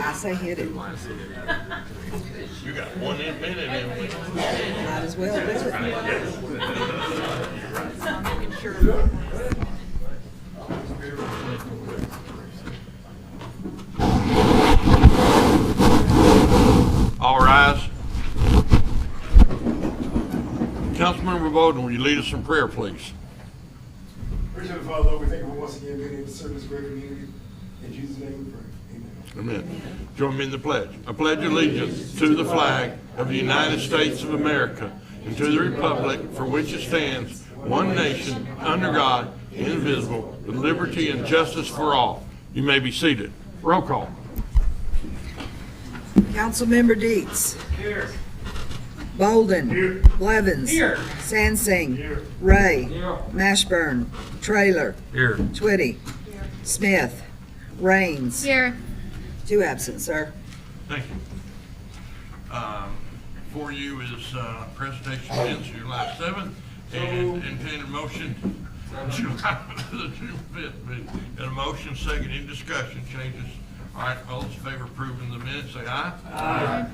I say hit it. You got 1 minute in. Might as well do it. All rise. Councilmember Bowden, will you lead us in prayer, please? Gracious Father, Lord, we thank you for once again being able to serve this great community. In Jesus' name we pray. Amen. Amen. Join me in the pledge. I pledge allegiance to the flag of the United States of America and to the republic for which it stands, one nation, under God, indivisible, with liberty and justice for all. You may be seated. Roll call. Councilmember Deets. Here. Bolden. Here. Blevins. Here. Sansing. Here. Ray. Here. Mashburn. Trailer. Here. Twitty. Smith. Raines. Here. 2 absent, sir. Thank you. For you is presentation ends July 7th and intended motion July the June 5th. Got a motion, second, any discussion, changes? All right, all those in favor of approving the minutes, say aye. Aye.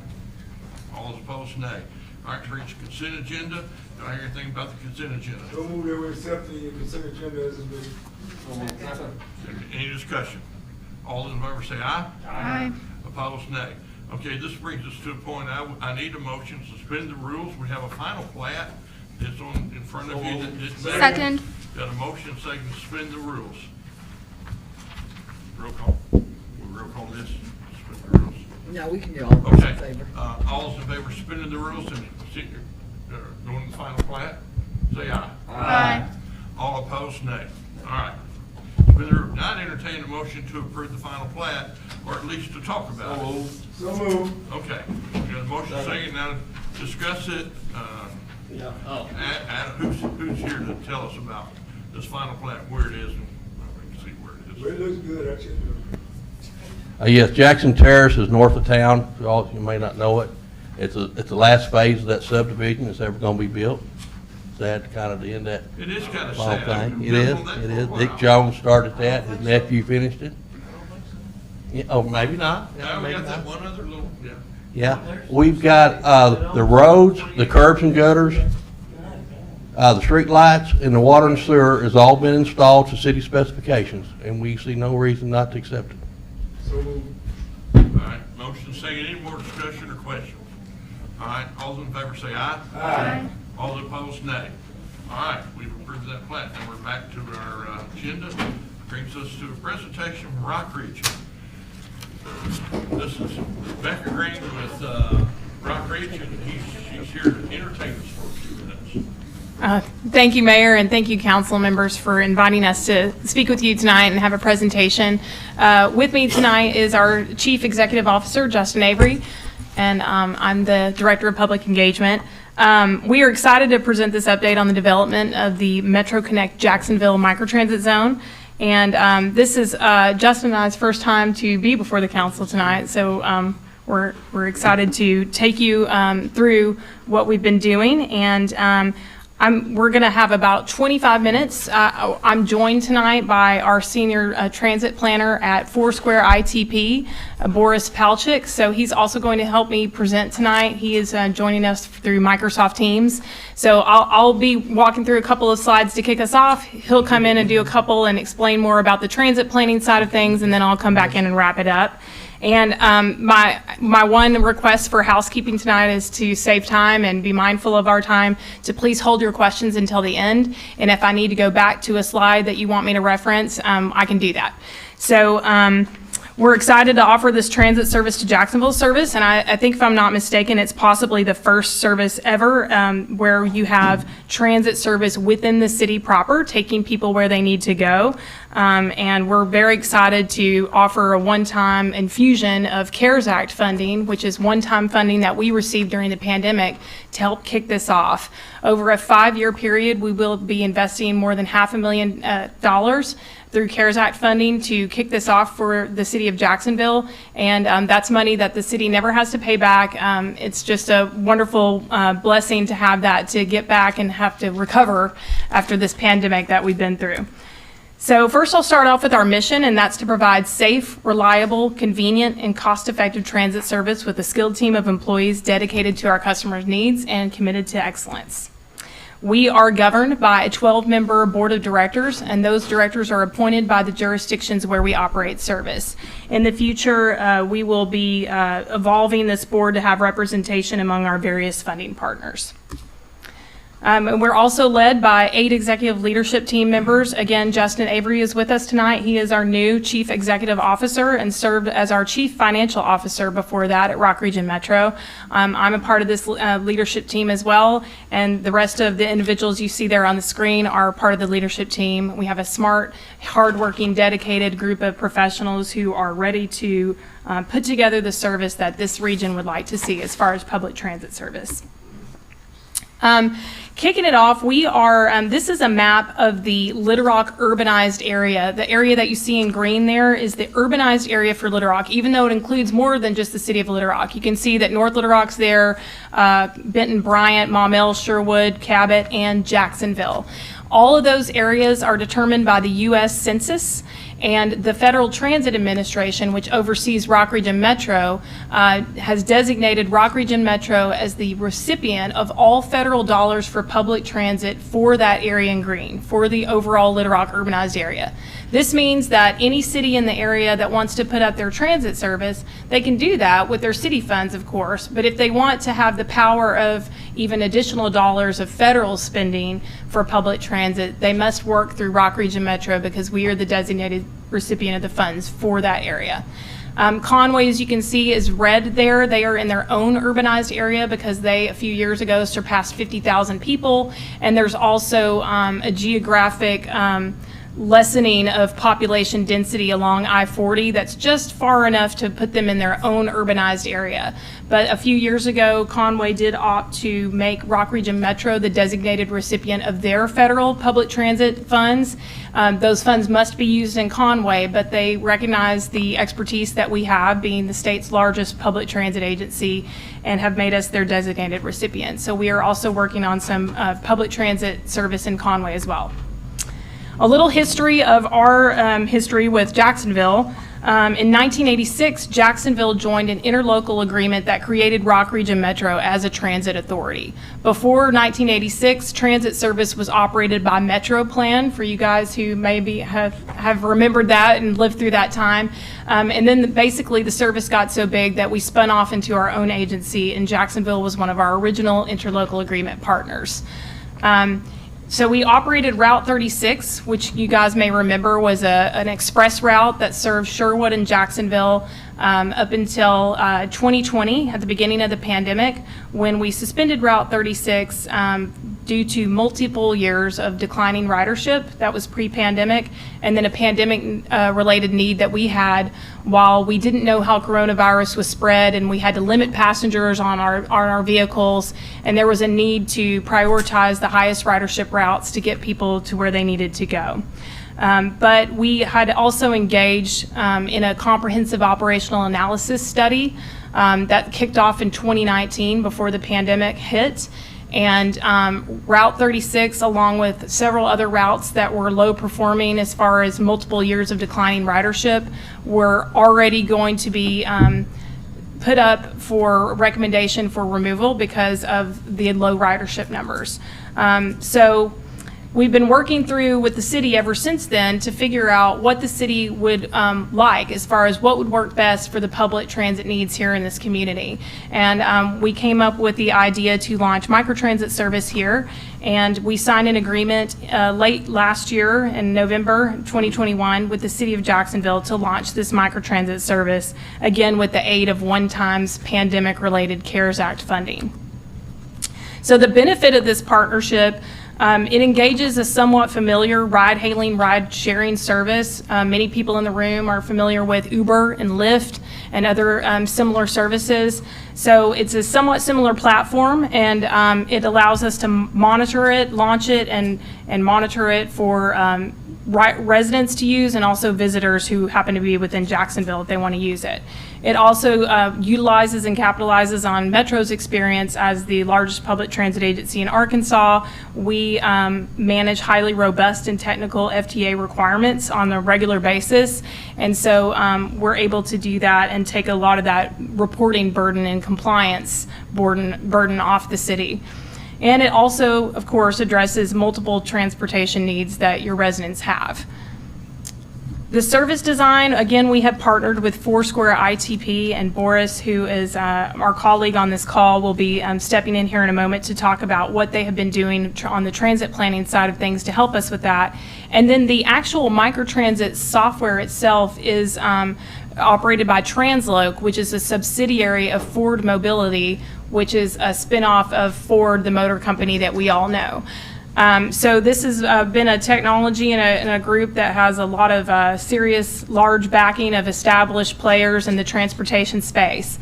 All those opposed, nay. All right, to reach the consent agenda, do I hear anything about the consent agenda? So move that we accept the consent agenda as it is. Any discussion? All those in favor say aye. Aye. Opposed, nay. Okay, this brings us to a point, I need a motion to suspend the rules. We have a final plat that's on, in front of you. that didn't- Second. Got a motion, second, to suspend the rules. Roll call. We'll roll call this, suspend the rules. No, we can do all those Okay, in favor. all those in favor of suspending the rules and going to the final plat, say aye. Aye. All opposed, nay. All right. Suspend the rules. Now I'd entertain a motion to approve the final plat, or at least to talk about it. So move. Okay, we got a motion second, now discuss it. Who's here to tell us about this final plat, where it is, and we can see where it Well, it looks good, actually. Yes, Jackson Terrace is north of town. For all you may not know it. It's the last phase of that subdivision that's ever going to be built. Sad to kind of end that is. It is kind of long sad. thing. We've It been is. on that It for a is. while. Dick Jones started that. His nephew finished it. Yeah, oh, maybe not. Now we Maybe got that not. one other little, yeah. Yeah, we've got the roads, the curbs and gutters, the street lights, and the water and sewer has all been installed to city specifications, and we see no reason not to accept it. So move. All right, motion second, any more discussion or questions? All right, all those in favor say aye. Aye. All those opposed, nay. All right, we've approved that plat. Now we're back to our agenda. Brings us to a presentation from Rock Ridge. This is Becca Green with Rock Ridge, and she's here to entertain us for a few minutes. Thank you, Mayor, and thank you, council members, for inviting us to speak with you tonight and have a presentation. With me tonight is our Chief Executive Officer, Justin Avery, and I'm the Director of Public Engagement. We are excited to present this update on the development of the Metro Connect Jacksonville Microtransit Zone. And this is Justin and I's first time to be before the council tonight, so we're excited to take you through what we've been doing. And we're going to have about 25 minutes. I'm joined tonight by our senior transit planner at Foursquare ITP, Boris Palchik. So he's also going to help me present tonight. He is joining us through Microsoft Teams. So I'll be walking through a couple of slides to kick us off. He'll come in and do a couple and explain more about the transit planning side of things, and then I'll come back in and wrap it up. And my one request for housekeeping tonight is to save time and be mindful of our time, to please hold your questions until the end. And if I need to go back to a slide that you want me to reference, I can do that. So we're excited to offer this transit service to Jacksonville service, and I think, if I'm not mistaken, it's possibly the first service ever where you have transit service within the city proper, taking people where they need to go. And we're very excited to offer a one-time infusion of CARES Act funding, which is one-time funding that we received during the pandemic to help kick this off. Over a 5-year period, we will be investing more than $500,000 through CARES Act funding to kick this off for the city of Jacksonville. And that's money that the city never has to pay back. It's just a wonderful blessing to have that, to get back and have to recover after this pandemic that we've been through. So first I'll start off with our mission, and that's to provide safe, reliable, convenient, and cost-effective transit service with a skilled team of employees dedicated to our customers' needs and committed to excellence. We are governed by a 12-member board of directors, and those directors are appointed by the jurisdictions where we operate service. In the future, we will be evolving this board to have representation among our various funding partners. And we're also led by 8 executive leadership team members. Again, Justin Avery is with us tonight. He is our new Chief Executive Officer and served as our Chief Financial Officer before that at Rock Region Metro. I'm a part of this leadership team as well, and the rest of the individuals you see there on the screen are part of the leadership team. We have a smart, hardworking, dedicated group of professionals who are ready to put together the service that this region would like to see as far as public transit service. Kicking it off, we are, this is a map of the Little Rock urbanized area. The area that you see in green there is the urbanized area for Little Rock, even though it includes more than just the city of Little Rock. You can see that North Little Rock's there, Benton, Bryant, Maumelle, Sherwood, Cabot, and Jacksonville. All of those areas are determined by the U.S. Census, and the Federal Transit Administration, which oversees Rock Region Metro, has designated Rock Region Metro as the recipient of all federal dollars for public transit for that area in green, for the overall Little Rock urbanized area. This means that any city in the area that wants to put up their transit service, they can do that with their city funds, of course, but if they want to have the power of even additional dollars of federal spending for public transit, they must work through Rock Region Metro because we are the designated recipient of the funds for that area. Conway, as you can see, is red there. They are in their own urbanized area because they, a few years ago, surpassed 50,000 people, and there's also a geographic lessening of population density along I-40 that's just far enough to put them in their own urbanized area. But a few years ago, Conway did opt to make Rock Region Metro the designated recipient of their federal public transit funds. Those funds must be used in Conway, but they recognize the expertise that we have, being the state's largest public transit agency, and have made us their designated recipient. So we are also working on some public transit service in Conway as well. A little history of our history with Jacksonville. In 1986, Jacksonville joined an interlocal agreement that created Rock Region Metro as a transit authority. Before 1986, transit service was operated by Metro Plan, for you guys who maybe have remembered that and lived through that time. And then basically the service got so big that we spun off into our own agency, and Jacksonville was one of our original interlocal agreement partners. So we operated Route 36, which you guys may remember was an express route that served Sherwood and Jacksonville up until 2020, at the beginning of the pandemic, when we suspended Route 36 due to multiple years of declining ridership. That was pre-pandemic, and then a pandemic-related need that we had while we didn't know how coronavirus was spread, and we had to limit passengers on our vehicles, and there was a need to prioritize the highest ridership routes to get people to where they needed to go. But we had also engaged in a comprehensive operational analysis study that kicked off in 2019 before the pandemic hit. And Route 36, along with several other routes that were low performing as far as multiple years of declining ridership, were already going to be put up for recommendation for removal because of the low ridership numbers. So we've been working through with the city ever since then to figure out what the city would like as far as what would work best for the public transit needs here in this community. And we came up with the idea to launch microtransit service here, and we signed an agreement late last year in November 2021 with the city of Jacksonville to launch this microtransit service, again with the aid of one-time pandemic-related CARES Act funding. So the benefit of this partnership, it engages a somewhat familiar ride-hailing, ride-sharing service. Many people in the room are familiar with Uber and Lyft and other similar services. So it's a somewhat similar platform, and it allows us to monitor it, launch it, and and monitor it for residents to use and also visitors who happen to be within Jacksonville if they want to use it. It also utilizes and capitalizes on Metro's experience as the largest public transit agency in Arkansas. We manage highly robust and technical FTA requirements on a regular basis, and so we're able to do that and take a lot of that reporting burden and compliance burden off the city. And it also, of course, addresses multiple transportation needs that your residents have. The service design, again, we have partnered with Foursquare ITP, and Boris, who is our colleague on this call, will be stepping in here in a moment to talk about what they have been doing on the transit planning side of things to help us with that. And then the actual microtransit software itself is operated by Transloc, which is a subsidiary of Ford Mobility, which is a spinoff of Ford, the motor company that we all know. So this has been a technology and a group that has a lot of serious, large backing of established players in the transportation space.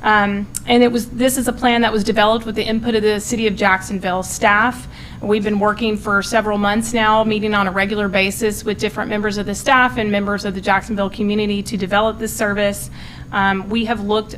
And this is a plan that was developed with the input of the City of Jacksonville staff. We've been working for several months now, meeting on a regular basis with different members of the staff and members of the Jacksonville community to develop this service. We have looked,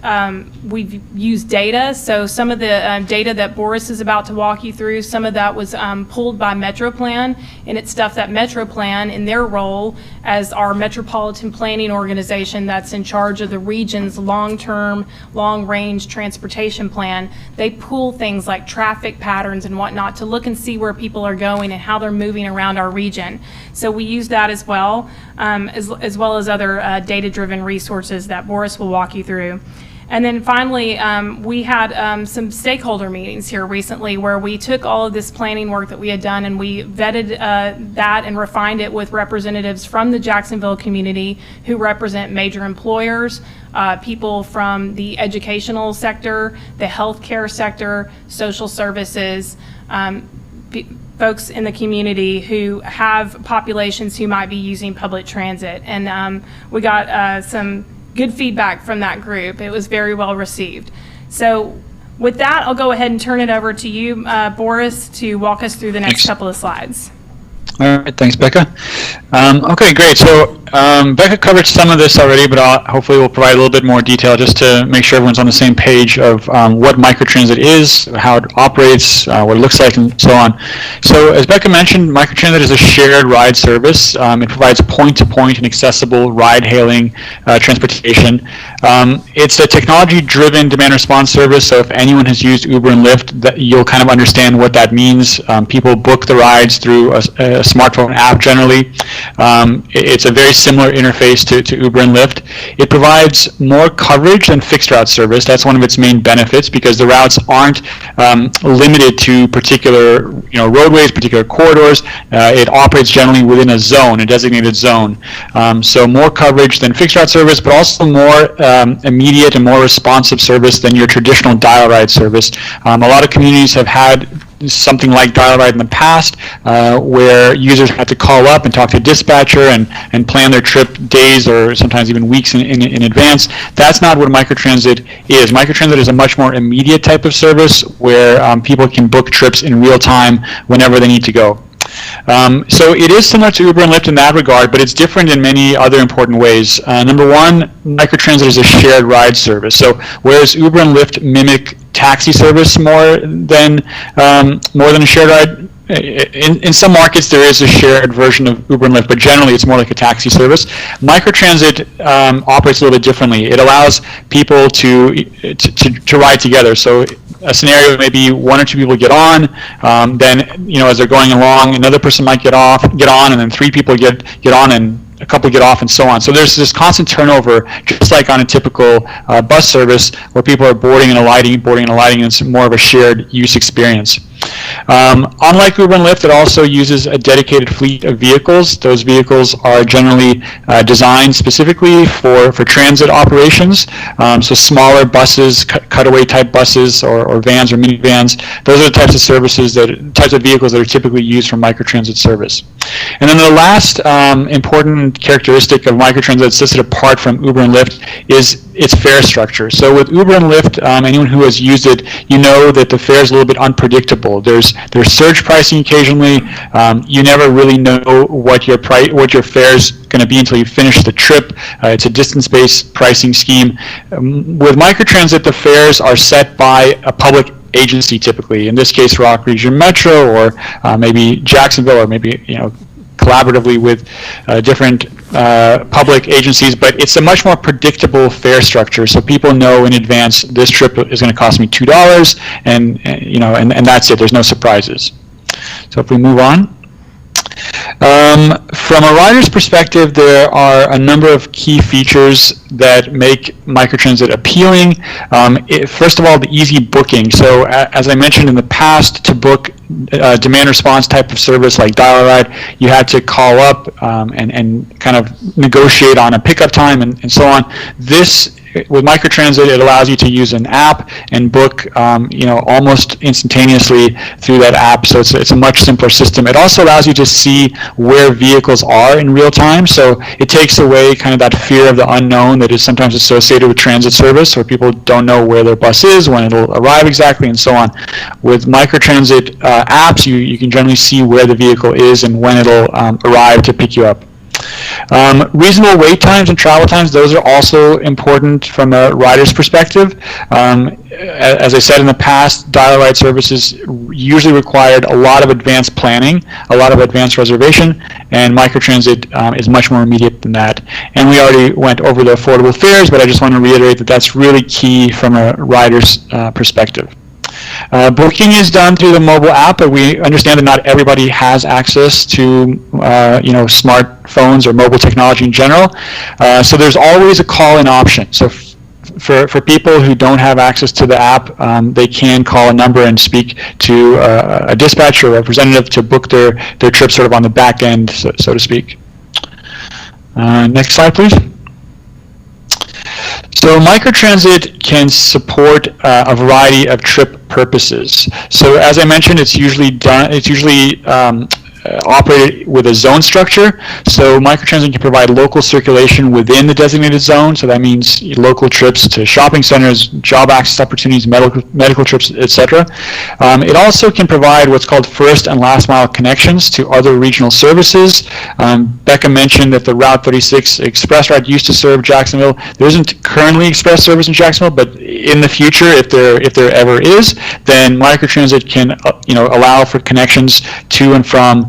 we've used data, so some of the data that Boris is about to walk you through, some of that was pulled by MetroPlan, and it's stuff that MetroPlan, in their role as our metropolitan planning organization that's in charge of the region's long-term, long-range transportation plan, they pull things like traffic patterns and whatnot to look and see where people are going and how they're moving around our region. So we use that as well, as well as other data-driven resources that Boris will walk you through. And then finally, we had some stakeholder meetings here recently where we took all of this planning work that we had done and we vetted that and refined it with representatives from the Jacksonville community who represent major employers, people from the educational sector, the healthcare sector, social services, folks in the community who have populations who might be using public transit. And we got some good feedback from that group. It was very well received. So with that, I'll go ahead and turn it over to you, Boris, to walk us through the next couple of slides. All right, thanks, Becca. Okay, great. So Becca covered some of this already, but hopefully we'll provide a little bit more detail just to make sure everyone's on the same page of what microtransit is, how it operates, what it looks like, and so on. So as Becca mentioned, microtransit is a shared ride service. It provides point-to-point and accessible ride-hailing transportation. It's a technology-driven demand response service, so if anyone has used Uber and Lyft, you'll kind of understand what that means. People book the rides through a smartphone app generally. It's a very similar interface to Uber and Lyft. It provides more coverage than fixed route service. That's one of its main benefits because the routes aren't limited to particular roadways, particular corridors. It operates generally within a zone, a designated zone. So more coverage than fixed route service, but also more immediate and more responsive service than your traditional dial ride service. A lot of communities have had something like dial ride in the past where users had to call up and talk to a dispatcher and plan their trip days or sometimes even weeks in advance. That's not what microtransit is. Microtransit is a much more immediate type of service where people can book trips in real time whenever they need to go. So it is similar to Uber and Lyft in that regard, but it's different in many other important ways. Number one, microtransit is a shared ride service. So whereas Uber and Lyft mimic taxi service more than a shared ride, in some markets there is a shared version of Uber and Lyft, but generally it's more like a taxi service. Microtransit operates a little bit differently. It allows people to ride together. So a scenario may be one or two people get on, then as they're going along, another person might get on, and then three people get on, and a couple get off, and so on. So there's this constant turnover, just like on a typical bus service where people are boarding and alighting, and it's more of a shared use experience. Unlike Uber and Lyft, it also uses a dedicated fleet of vehicles. Those vehicles are generally designed specifically for transit operations. So smaller buses, cutaway type buses, or vans or minivans. Those are the types of vehicles that are typically used for microtransit service. And then the last important characteristic of microtransit that sets it apart from Uber and Lyft is its fare structure. So with Uber and Lyft, anyone who has used it, you know that the fare is a little bit unpredictable. There's surge pricing occasionally. You never really know what your fare's going to be until you finish the trip. It's a distance-based pricing scheme. With microtransit, the fares are set by a public agency typically. In this case, Rock Region Metro, or maybe Jacksonville, or maybe collaboratively with different public agencies, but it's a much more predictable fare structure. So people know in advance this trip is going to cost me $2, and that's it. There's no surprises. So if we move on. From a rider's perspective, there are a number of key features that make microtransit appealing. First of all, the easy booking. So as I mentioned in the past, to book demand response type of service like Dial-A-Ride, you had to call up and kind of negotiate on a pickup time and so on. With microtransit, it allows you to use an app and book, almost instantaneously through that app. So it's a much simpler system. It also allows you to see where vehicles are in real time. So it takes away kind of that fear of the unknown that is sometimes associated with transit service, where people don't know where their bus is, when it'll arrive exactly, and so on. With microtransit apps, you can generally see where the vehicle is and when it'll arrive to pick you up. Reasonable wait times and travel times, those are also important from a rider's perspective. As I said in the past, Dial-A-Ride services usually required a lot of advanced planning, a lot of advanced reservation, and microtransit is much more immediate than that. And we already went over the affordable fares, but I just want to reiterate that that's really key from a rider's perspective. Booking is done through the mobile app, but we understand that not everybody has access to smartphones or mobile technology in general. So there's always a call-in option. So for people who don't have access to the app, they can call a number and speak to a dispatcher or representative to book their trip sort of on the back end, so to speak. Next slide, please. So microtransit can support a variety of trip purposes. So as I mentioned, it's usually operated with a zone structure. So microtransit can provide local circulation within the designated zone. So that means local trips to shopping centers, job access opportunities, medical trips, etc. It also can provide what's called first and last mile connections to other regional services. Becca mentioned that the Route 36 Express route used to serve Jacksonville. There isn't currently express service in Jacksonville, but in the future, if there ever is, then microtransit can allow for connections to and from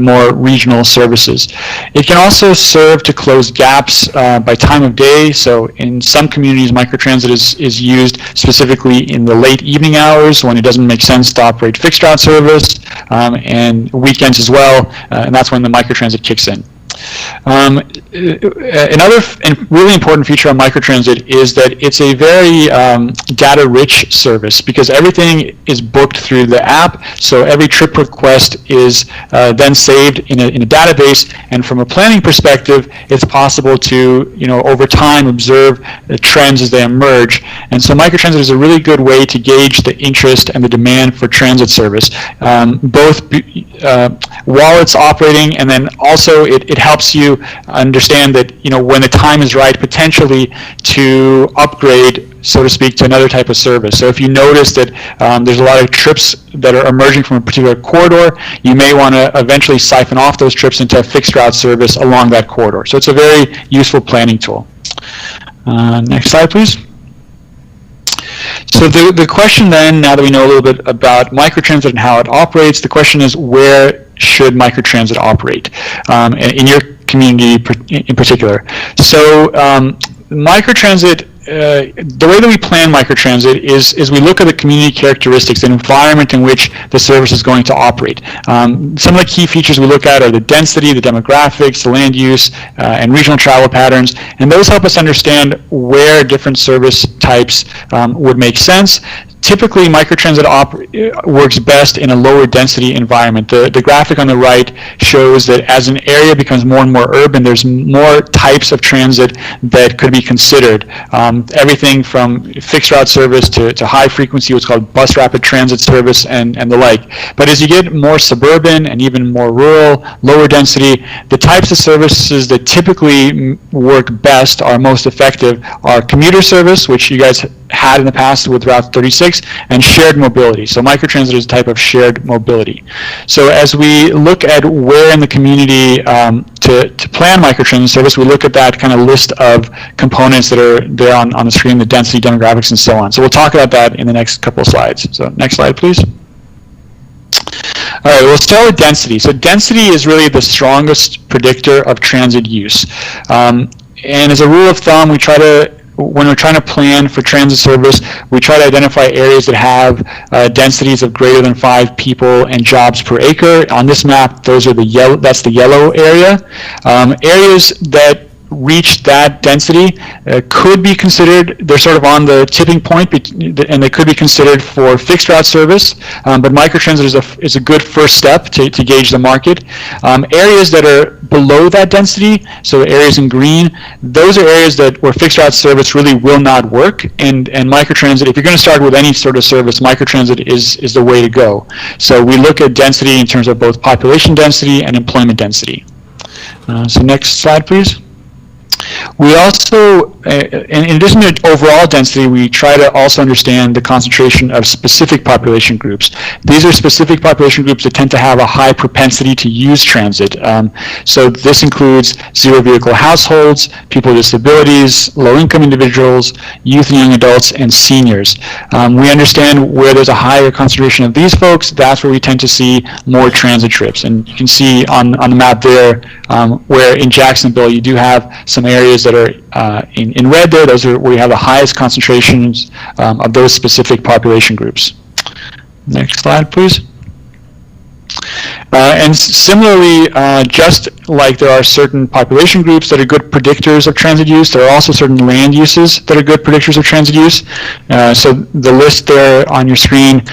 more regional services. It can also serve to close gaps by time of day. So in some communities, microtransit is used specifically in the late evening hours when it doesn't make sense to operate fixed route service, and weekends as well, and that's when the microtransit kicks in. Another really important feature of microtransit is that it's a very data-rich service, because everything is booked through the app. So every trip request is then saved in a database, and from a planning perspective, it's possible to over time observe the trends as they emerge. And so microtransit is a really good way to gauge the interest and the demand for transit service, both while it's operating, and then also it helps you understand that when the time is right, potentially to upgrade, so to speak, to another type of service. So if you notice that there's a lot of trips that are emerging from a particular corridor, you may want to eventually siphon off those trips into a fixed route service along that corridor. So it's a very useful planning tool. Next slide, please. So the question then, now that we know a little bit about microtransit and how it operates, the question is, where should microtransit operate in your community in particular? So microtransit, the way that we plan microtransit is we look at the community characteristics, the environment in which the service is going to operate. Some of the key features we look at are the density, the demographics, the land use, and regional travel patterns, and those help us understand where different service types would make sense. Typically, microtransit works best in a lower density environment. The graphic on the right shows that as an area becomes more and more urban, there's more types of transit that could be considered. Everything from fixed route service to high frequency, what's called bus rapid transit service, and the like. But as you get more suburban and even more rural, lower density, the types of services that typically work best, are most effective, are commuter service, which you guys had in the past with Route 36, makes, and shared mobility. So microtransit is a type of shared mobility. So as we look at where in the community to plan microtransit service, we look at that kind of list of components that are there on the screen, the density, demographics, and so on. So we'll talk about that in the next couple of slides. So next slide, please. All right, we'll start with density. So density is really the strongest predictor of transit use. And as a rule of thumb, when we're trying to plan for transit service, we try to identify areas that have densities of greater than 5 people and jobs per acre. On this map, those are that's the yellow area. Areas that reach that density could be considered, they're sort of on the tipping point, and they could be considered for fixed route service, but microtransit is a good first step to gauge the market. Areas that are below that density, so the areas in green, those are areas where fixed route service really will not work, and microtransit, if you're going to start with any sort of service, microtransit is the way to go. So we look at density in terms of both population density and employment density. So next slide, please. We also, in addition to overall density, we try to also understand the concentration of specific population groups. These are specific population groups that tend to have a high propensity to use transit. So this includes zero vehicle households, people with disabilities, low-income individuals, youth and young adults, and seniors. We understand where there's a higher concentration of these folks, that's where we tend to see more transit trips. And you can see on the map there where in Jacksonville you do have some areas that are in red there. Those are where you have the highest concentrations of those specific population groups. Next slide, please. And similarly, just like there are certain population groups that are good predictors of transit use, there are also certain land uses that are good predictors of transit use. So the list there on your screen,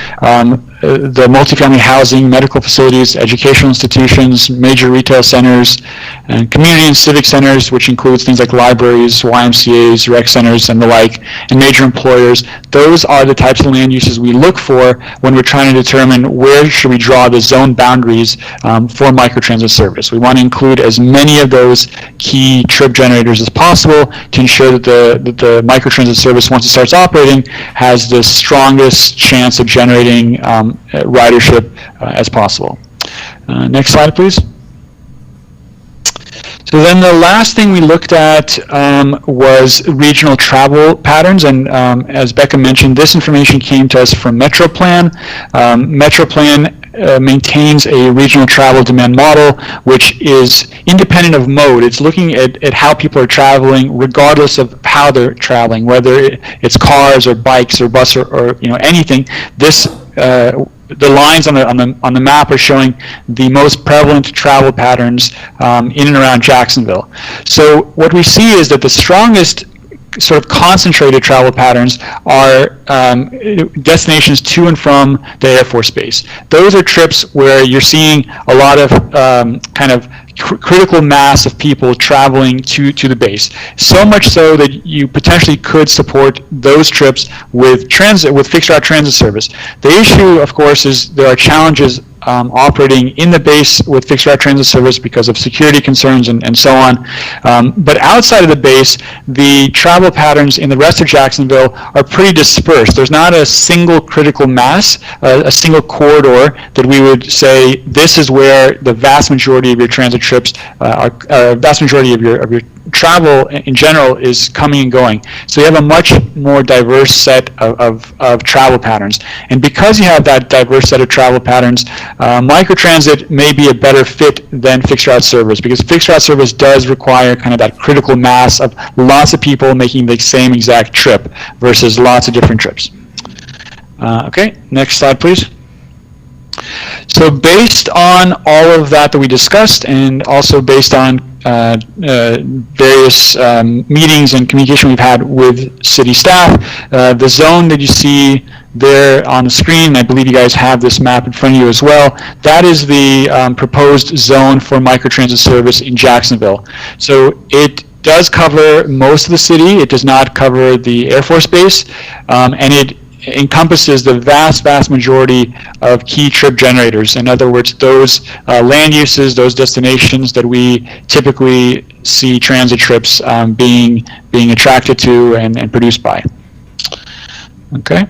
the multifamily housing, medical facilities, educational institutions, major retail centers, and community and civic centers, which includes things like libraries, YMCAs, rec centers, and the like, and major employers. Those are the types of land uses we look for when we're trying to determine where should we draw the zone boundaries for microtransit service. We want to include as many of those key trip generators as possible to ensure that the microtransit service, once it starts operating, has the strongest chance of generating ridership as possible. Next slide, please. So then the last thing we looked at was regional travel patterns, and as Becca mentioned, this information came to us from MetroPlan. MetroPlan maintains a regional travel demand model, which is independent of mode. It's looking at how people are traveling, regardless of how they're traveling, whether it's cars or bikes or bus or anything. This the lines on the map are showing the most prevalent travel patterns in and around Jacksonville. So what we see is that the strongest sort of concentrated travel patterns are destinations to and from the Air Force Base. Those are trips where you're seeing a lot of kind of critical mass of people traveling to the base. So much so that you potentially could support those trips with fixed route transit service. The issue, of course, is there are challenges operating in the base with fixed route transit service because of security concerns and so on. But outside of the base, the travel patterns in the rest of Jacksonville are pretty dispersed. There's not a single critical mass, a single corridor that we would say this is where the vast majority of your transit trips, vast majority of your travel in general is coming and going. So you have a much more diverse set of travel patterns. And because you have that diverse set of travel patterns, microtransit may be a better fit than fixed route service, because fixed route service does require kind of that critical mass of lots of people making the same exact trip versus lots of different trips. Okay, next slide, please. So based on all of that we discussed, and also based on various meetings and communication we've had with city staff, the zone that you see there on the screen, I believe you guys have this map in front of you as well, that is the proposed zone for microtransit service in Jacksonville. So it does cover most of the city. It does not cover the Air Force Base, and it encompasses the vast majority of key trip generators. In other words, those land uses, those destinations that we typically see transit trips being attracted to and produced by. Okay.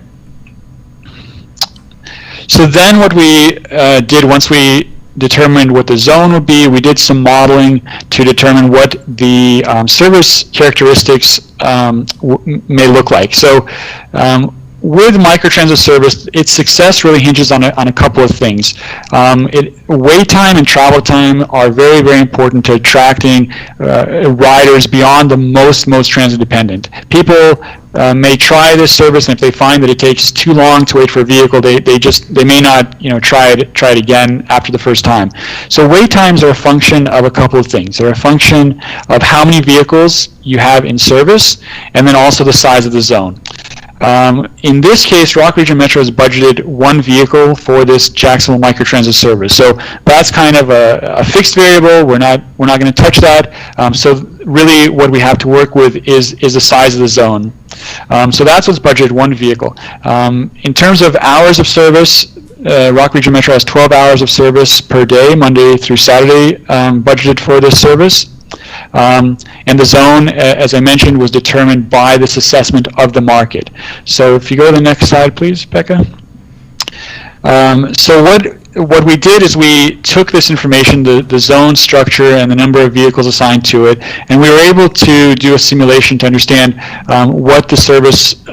So then what we did once we determined what the zone would be, we did some modeling to determine what the service characteristics may look like. So with microtransit service, its success really hinges on a couple of things. Wait time and travel time are very, very important to attracting riders beyond the most transit dependent. People may try this service, and if they find that it takes too long to wait for a vehicle, they may not try it again after the first time. So wait times are a function of a couple of things. They're a function of how many vehicles you have in service, and then also the size of the zone. In this case, Rock Region Metro has budgeted one vehicle for this Jacksonville microtransit service. So that's kind of a fixed variable. We're not going to touch that. So really, what we have to work with is the size of the zone. So that's what's budgeted, one vehicle. In terms of hours of service, Rock Region Metro has 12 hours of service per day, Monday through Saturday, budgeted for this service. And the zone, as I mentioned, was determined by this assessment of the market. So if you go to the next slide, please, Becca. So what we did is we took this information, the zone structure and the number of vehicles assigned to it, and we were able to do a simulation to understand what the service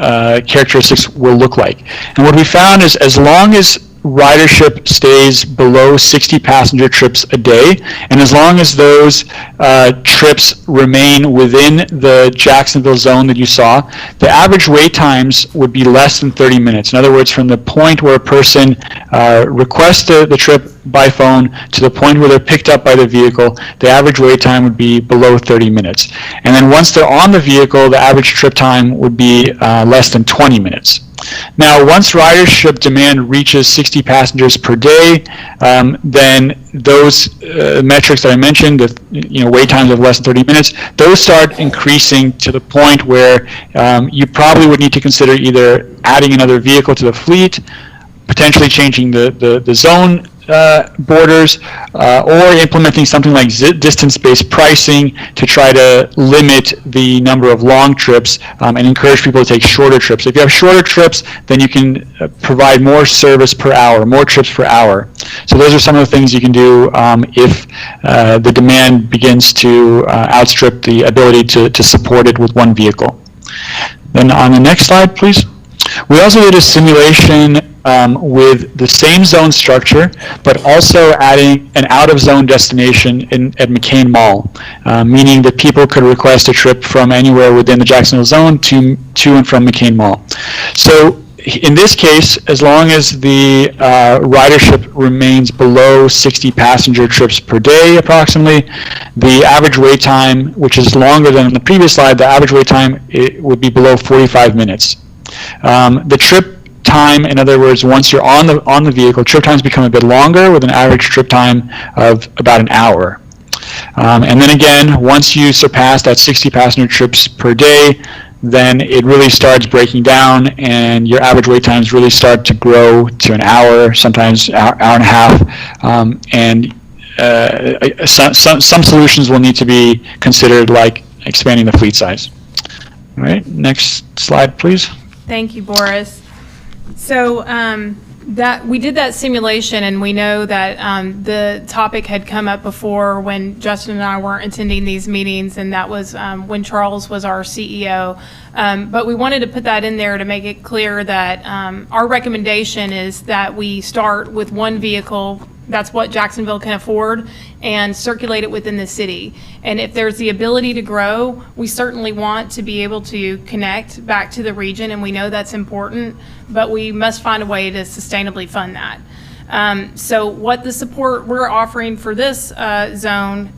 characteristics will look like. And what we found is as long as ridership stays below 60 passenger trips a day, and as long as those trips remain within the Jacksonville zone that you saw, the average wait times would be less than 30 minutes. In other words, from the point where a person requests the trip by phone to the point where they're picked up by the vehicle, the average wait time would be below 30 minutes. And then once they're on the vehicle, the average trip time would be less than 20 minutes. Now, once ridership demand reaches 60 passengers per day, then those metrics that I mentioned, the wait times of less than 30 minutes, those start increasing to the point where you probably would need to consider either adding another vehicle to the fleet, potentially changing the zone borders, or implementing something like distance-based pricing to try to limit the number of long trips and encourage people to take shorter trips. If you have shorter trips, then you can provide more service per hour, more trips per hour. So those are some of the things you can do if the demand begins to outstrip the ability to support it with one vehicle. Then on the next slide, please. We also did a simulation with the same zone structure, but also adding an out-of-zone destination at McCain Mall, meaning that people could request a trip from anywhere within the Jacksonville zone to and from McCain Mall. So in this case, as long as the ridership remains below 60 passenger trips per day approximately, the average wait time, which is longer than the previous slide, the average wait time would be below 45 minutes. The trip time, in other words, once you're on the vehicle, trip times become a bit longer with an average trip time of about an hour. And then again, once you surpass that 60 passenger trips per day, then it really starts breaking down and your average wait times really start to grow to an hour, sometimes hour and a half. Some solutions will need to be considered, like expanding the fleet size. All right, next slide, please. Thank you, Boris. So that we did that simulation, and we know that the topic had come up before when Justin and I weren't attending these meetings, and that was when Charles was our CEO. But we wanted to put that in there to make it clear that our recommendation is that we start with one vehicle. That's what Jacksonville can afford, and circulate it within the city. And if there's the ability to grow, we certainly want to be able to connect back to the region, and we know that's important, but we must find a way to sustainably fund that. So what the support we're offering for this zone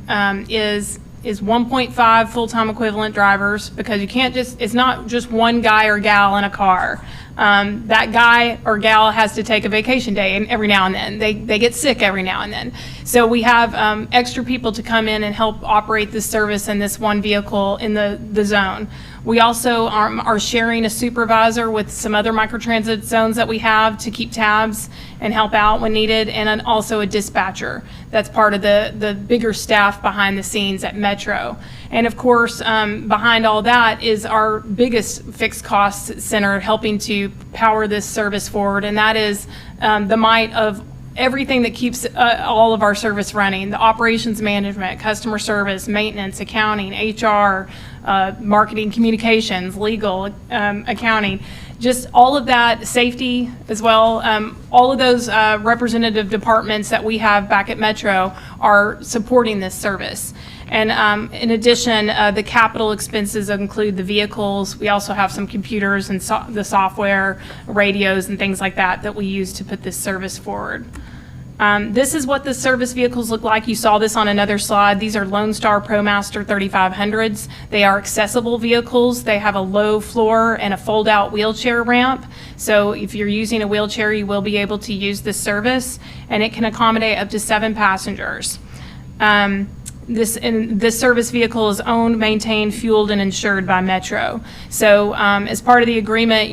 is 1.5 full-time equivalent drivers, because you can't it's not just one guy or gal in a car. That guy or gal has to take a vacation day every now and then. They get sick every now and then. So we have extra people to come in and help operate this service and this one vehicle in the zone. We also are sharing a supervisor with some other microtransit zones that we have to keep tabs and help out when needed, and also a dispatcher. That's part of the bigger staff behind the scenes at Metro. Metro. And of course, behind all that is our biggest fixed cost center helping to power this service forward, and that is the might of everything that keeps all of our service running: the operations management, customer service, maintenance, accounting, HR, marketing, communications, legal, accounting, just all of that, safety as well. All of those representative departments that we have back at Metro are supporting this service. And in addition, the capital expenses include the vehicles. We also have some computers and the software, radios, and things like that we use to put this service forward. This is what the service vehicles look like. You saw this on another slide. These are Lone Star ProMaster 3500s. They are accessible vehicles. They have a low floor and a fold-out wheelchair ramp. So if you're using a wheelchair, you will be able to use this service, and it can accommodate up to 7 passengers. This service vehicle is owned, maintained, fueled, and insured by Metro. So as part of the agreement,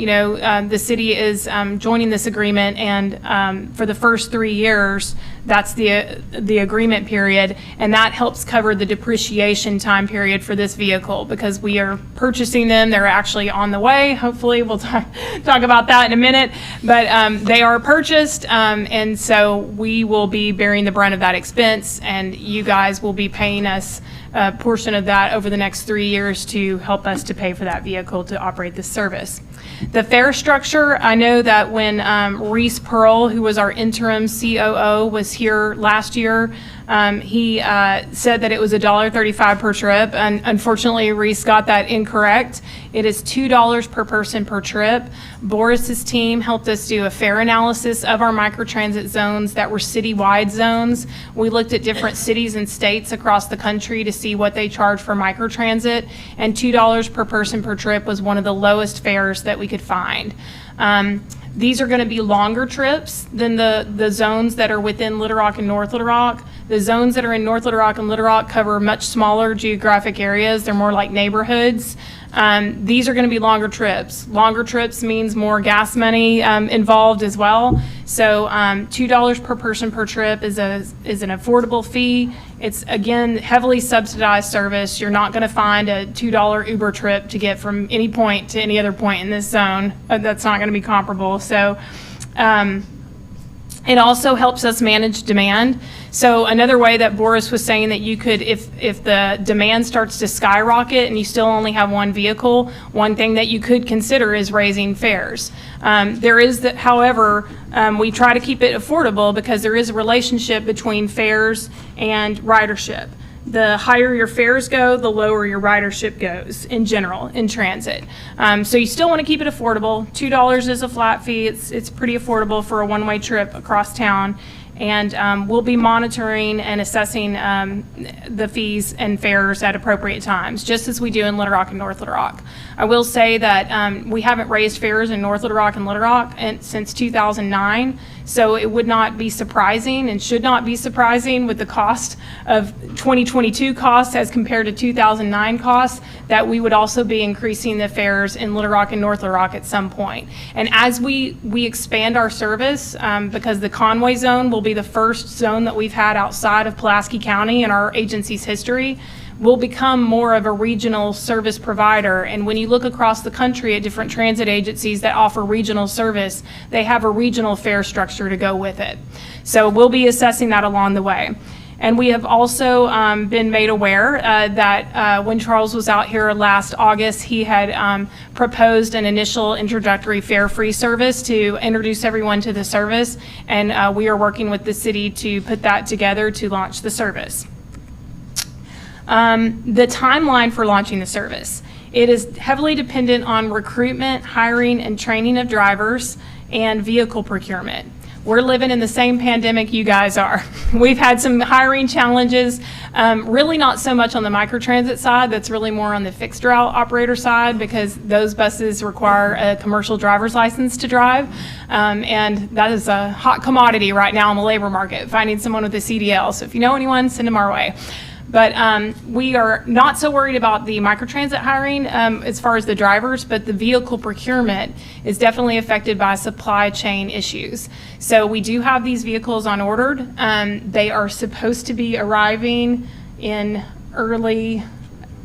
the city is joining this agreement, and for the first 3 years, that's the agreement period, and that helps cover the depreciation time period for this vehicle because we are purchasing them. They're actually on the way. Hopefully, we'll talk about that in a minute, but they are purchased, and so we will be bearing the brunt of that expense, and you guys will be paying us a portion of that over the next 3 years to help us to pay for that vehicle to operate this service. The fare structure, I know that when Reese Pearl, who was our interim COO, was here last year, he said that it was $1.35 per trip, and unfortunately Reese got that incorrect. It is $2 per person per trip. Boris's team helped us do a fare analysis of our microtransit zones that were citywide zones. We looked at different cities and states across the country to see what they charge for microtransit, and $2 per person per trip was one of the lowest fares that we could find. These are going to be longer trips than the zones that are within Little Rock and North Little Rock. The zones that are in North Little Rock and Little Rock cover much smaller geographic areas. They're more like neighborhoods. These are going to be longer trips. Longer trips means more gas money involved as well. So $2 per person per trip is an affordable fee. It's, again, heavily subsidized service. You're not going to find a $2 Uber trip to get from any point to any other point in this zone. That's not going to be comparable. So it also helps us manage demand. So another way that Boris was saying that you could, if the demand starts to skyrocket and you still only have one vehicle, one thing that you could consider is raising fares. There is that, however, we try to keep it affordable because there is a relationship between fares and ridership. The higher your fares go, the lower your ridership goes in general in transit. So you still want to keep it affordable. $2 is a flat fee. It's pretty affordable for a one-way trip across town. And we'll be monitoring and assessing the fees and fares at appropriate times, just as we do in Little Rock and North Little Rock. I will say that we haven't raised fares in North Little Rock and Little Rock since 2009, so it would not be surprising and should not be surprising with the cost of 2022 costs as compared to 2009 costs that we would also be increasing the fares in Little Rock and North Little Rock at some point. And as we expand our service, because the Conway zone will be the first zone that we've had outside of Pulaski County in our agency's history, we'll become more of a regional service provider. And when you look across the country at different transit agencies that offer regional service, they have a regional fare structure to go with it. So we'll be assessing that along the way. And we have also been made aware that when Charles was out here last August, he had proposed an initial introductory fare-free service to introduce everyone to the service, and we are working with the city to put that together to launch the service. The timeline for launching the service. It is heavily dependent on recruitment, hiring, and training of drivers, and vehicle procurement. We're living in the same pandemic you guys are. We've had some hiring challenges, really not so much on the microtransit side, that's really more on the fixed route operator side because those buses require a commercial driver's license to drive. And that is a hot commodity right now in the labor market, finding someone with a CDL. So if you know anyone, send them our way. But we are not so worried about the microtransit hiring as far as the drivers, but the vehicle procurement is definitely affected by supply chain issues. So we do have these vehicles on order. They are supposed to be arriving in early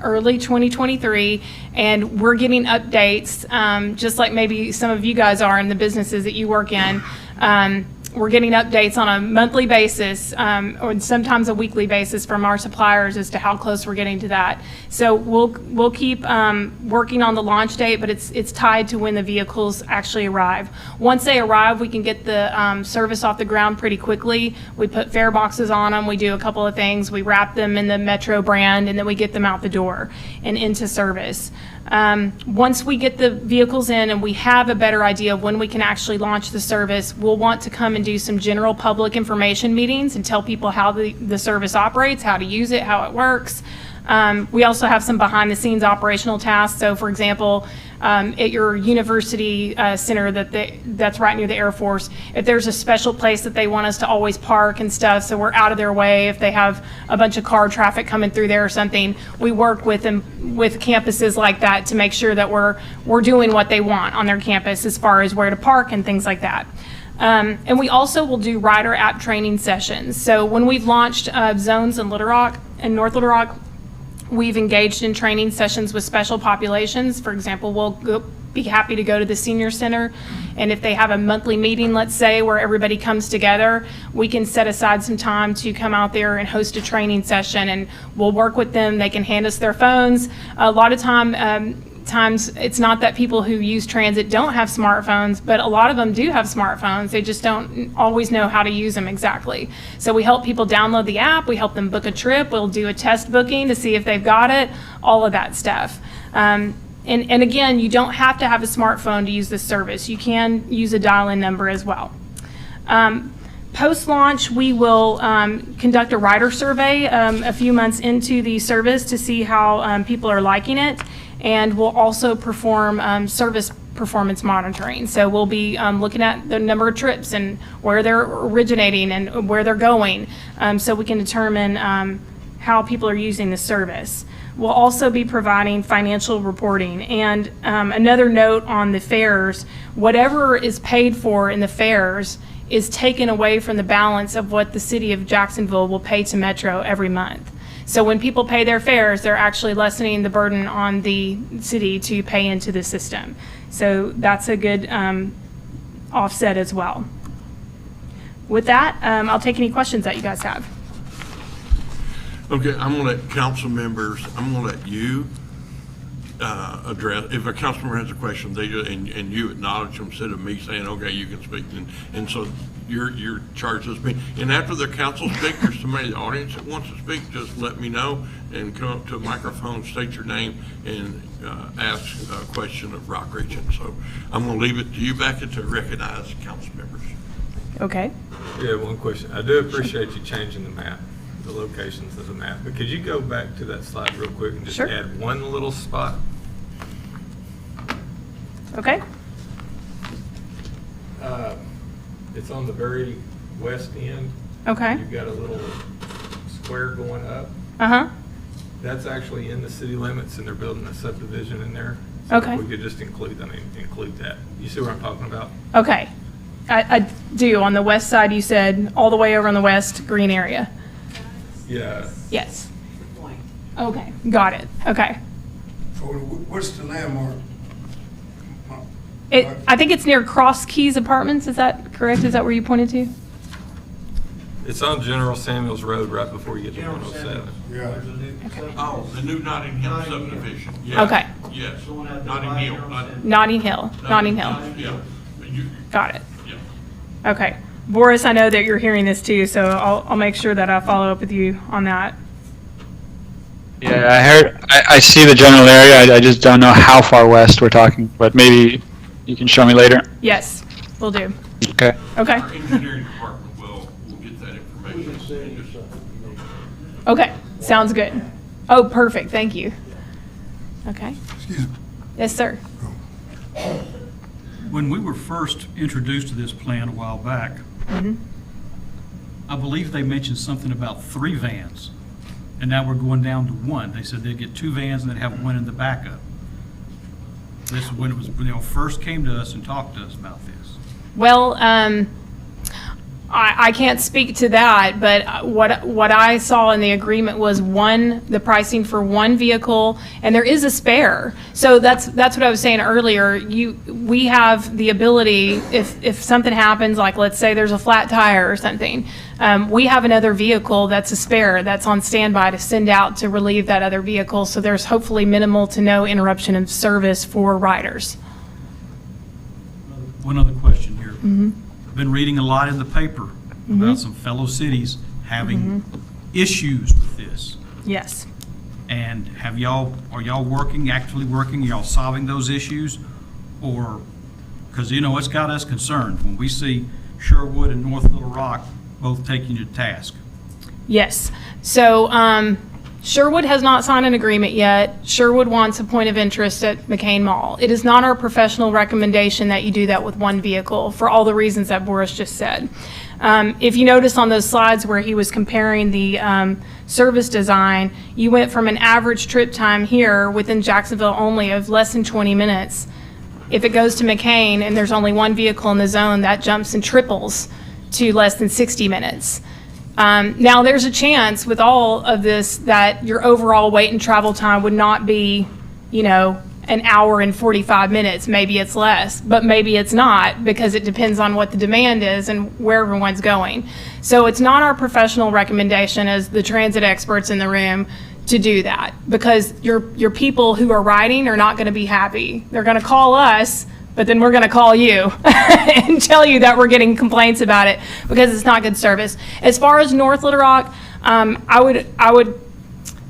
2023, and we're getting updates, just like maybe some of you guys are in the businesses that you work in. We're getting updates on a monthly basis, or sometimes a weekly basis from our suppliers as to how close we're getting to that. So we'll keep working on the launch date, but it's tied to when the vehicles actually arrive. Once they arrive, we can get the service off the ground pretty quickly. We put fare boxes on them. We do a couple of things. We wrap them in the Metro brand, and then we get them out the door and into service. Once we get the vehicles in and we have a better idea of when we can actually launch the service, we'll want to come and do some general public information meetings and tell people how the service operates, how to use it, how it works. We also have some behind-the-scenes operational tasks. So, for example, at your university center that's right near the Air Force, if there's a special place that they want us to always park and stuff, so we're out of their way, if they have a bunch of car traffic coming through there or something, we work with them, with campuses like that, to make sure that we're doing what they want on their campus as far as where to park and things like that. And we also will do rider app training sessions. So when we've launched zones in Little Rock and North Little Rock, we've engaged in training sessions with special populations. For example, we'll be happy to go to the senior center, and if they have a monthly meeting, let's say, where everybody comes together, we can set aside some time to come out there and host a training session, and we'll work with them. They can hand us their phones. A lot of times it's not that people who use transit don't have smartphones, but a lot of them do have smartphones. They just don't always know how to use them exactly. So we help people download the app. We help them book a trip. We'll do a test booking to see if they've got it, all of that stuff. And again, you don't have to have a smartphone to use this service. You can use a dial-in number as well. Post-launch, we will conduct a rider survey a few months into the service to see how people are liking it. And we'll also perform service performance monitoring. So we'll be looking at the number of trips and where they're originating and where they're going, so we can determine how people are using the service. We'll also be providing financial reporting. And another note on the fares, whatever is paid for in the fares is taken away from the balance of what the city of Jacksonville will pay to Metro every month. So when people pay their fares, they're actually lessening the burden on the city to pay into the system. So that's a good offset as well. With that, I'll take any questions that you guys have. Okay, I'm gonna let council members, I'm gonna let you address, if a council member has a question, they just, and you acknowledge them instead of me saying, okay, you can speak, and so you're charged to speak. And after the council speakers, somebody in the audience that wants to speak, just let me know and come up to a microphone, state your name, and ask a question of Rock Region. So I'm gonna leave it to you, Becca, to recognize council members. Okay. Yeah, one question. I do appreciate you changing the map, the locations of the map, but could you go back to that slide real quick and just Sure. add one little spot? Okay. It's on the very west end. Okay. You've got a little square going up. Uh-huh. That's actually in the city limits, and they're building a subdivision in there. So Okay. if we could just include that. You see what I'm talking about? Okay. I do. On the west side, you said all the way over on the west green area. Yeah. Yes. Okay. Got it. Okay. What's the landmark? I think it's near Cross Keys Apartments. Is that correct? Is that where you pointed to? It's on General Samuels Road right before you get to 107. Yeah. Oh, the new Notting Hill subdivision. Yeah. Okay. Yes, Notting Hill. Notting Hill. Notting Hill. Yeah. You- Got it. yeah. Okay. Boris, I know that you're hearing this too, so I'll make sure that I follow up with you on that. Yeah, I see the general area. I just don't know how far west we're talking, but maybe you can show me later. Yes, will do. Okay. Okay. Our engineering department will get that information. Okay. Sounds good. Oh, perfect. Thank you. Okay. Excuse me. Yes, sir. When we were first introduced to this plan a while back, I believe they mentioned something about 3 vans, and now we're going down to 1. They said they'd get 2 vans and they'd have 1 in the backup. This is when it was, when they first came to us and talked to us about this. Well, I can't speak to that, but what I saw in the agreement was the pricing for one vehicle, and there is a spare. So that's what I was saying earlier. We have the ability, if something happens, like let's say there's a flat tire or something, we have another vehicle that's a spare that's on standby to send out to relieve that other vehicle. So there's hopefully minimal to no interruption of service for riders. One other question here. I've been reading a lot in the paper about some fellow cities having issues with this. Yes. And are y'all actively working, y'all solving those issues? Or, because, it's got us concerned when we see Sherwood and North Little Rock both taking you to task. Yes. So Sherwood has not signed an agreement yet. Sherwood wants a point of interest at McCain Mall. It is not our professional recommendation that you do that with one vehicle for all the reasons that Boris just said. If you notice on those slides where he was comparing the service design, you went from an average trip time here within Jacksonville only of less than 20 minutes. If it goes to McCain and there's only one vehicle in the zone, that jumps and triples to less than 60 minutes. Now, there's a chance with all of this that your overall wait and travel time would not be, an hour and 45 minutes. Maybe it's less, but maybe it's not, because it depends on what the demand is and where everyone's going. So it's not our professional recommendation as the transit experts in the room to do that, because your people who are riding are not going to be happy. They're going to call us, but then we're going to call you and tell you that we're getting complaints about it because it's not good service. As far as North Little Rock, I would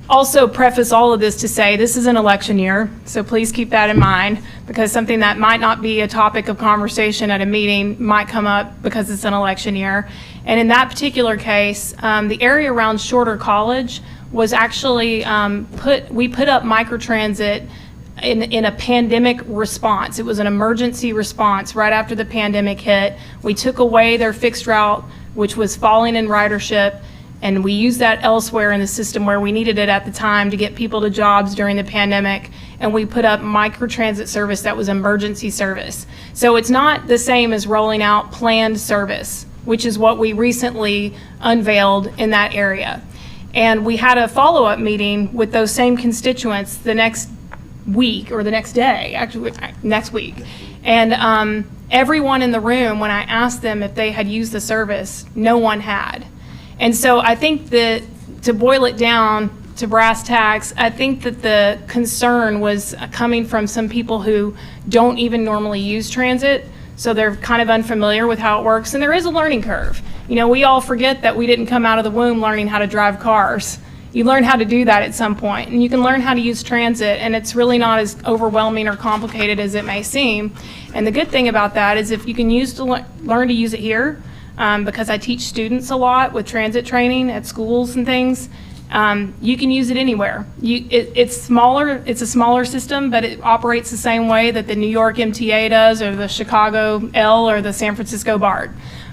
also preface all of this to say this is an election year, so please keep that in mind, because something that might not be a topic of conversation at a meeting might come up because it's an election year. And in that particular case, the area around Shorter College was actually we put up microtransit in a pandemic response. It was an emergency response right after the pandemic hit. We took away their fixed route, which was falling in ridership, and we used that elsewhere in the system where we needed it at the time to get people to jobs during the pandemic, and we put up microtransit service that was emergency service. So it's not the same as rolling out planned service, which is what we recently unveiled in that area. And we had a follow-up meeting with those same constituents the next week, or the next day, actually next week. And everyone in the room, when I asked them if they had used the service, no one had. And so I think that, to boil it down to brass tacks, I think that the concern was coming from some people who don't even normally use transit, so they're kind of unfamiliar with how it works, and there is a learning curve. We all forget that we didn't come out of the womb learning how to drive cars. You learn how to do that at some point, and you can learn how to use transit, and it's really not as overwhelming or complicated as it may seem. And the good thing about that is if you can learn to use it here, because I teach students a lot with transit training at schools and things, you can use it anywhere. It's smaller, it's a smaller system, but it operates the same way that the New York MTA does, or the Chicago L, or the San Francisco BART,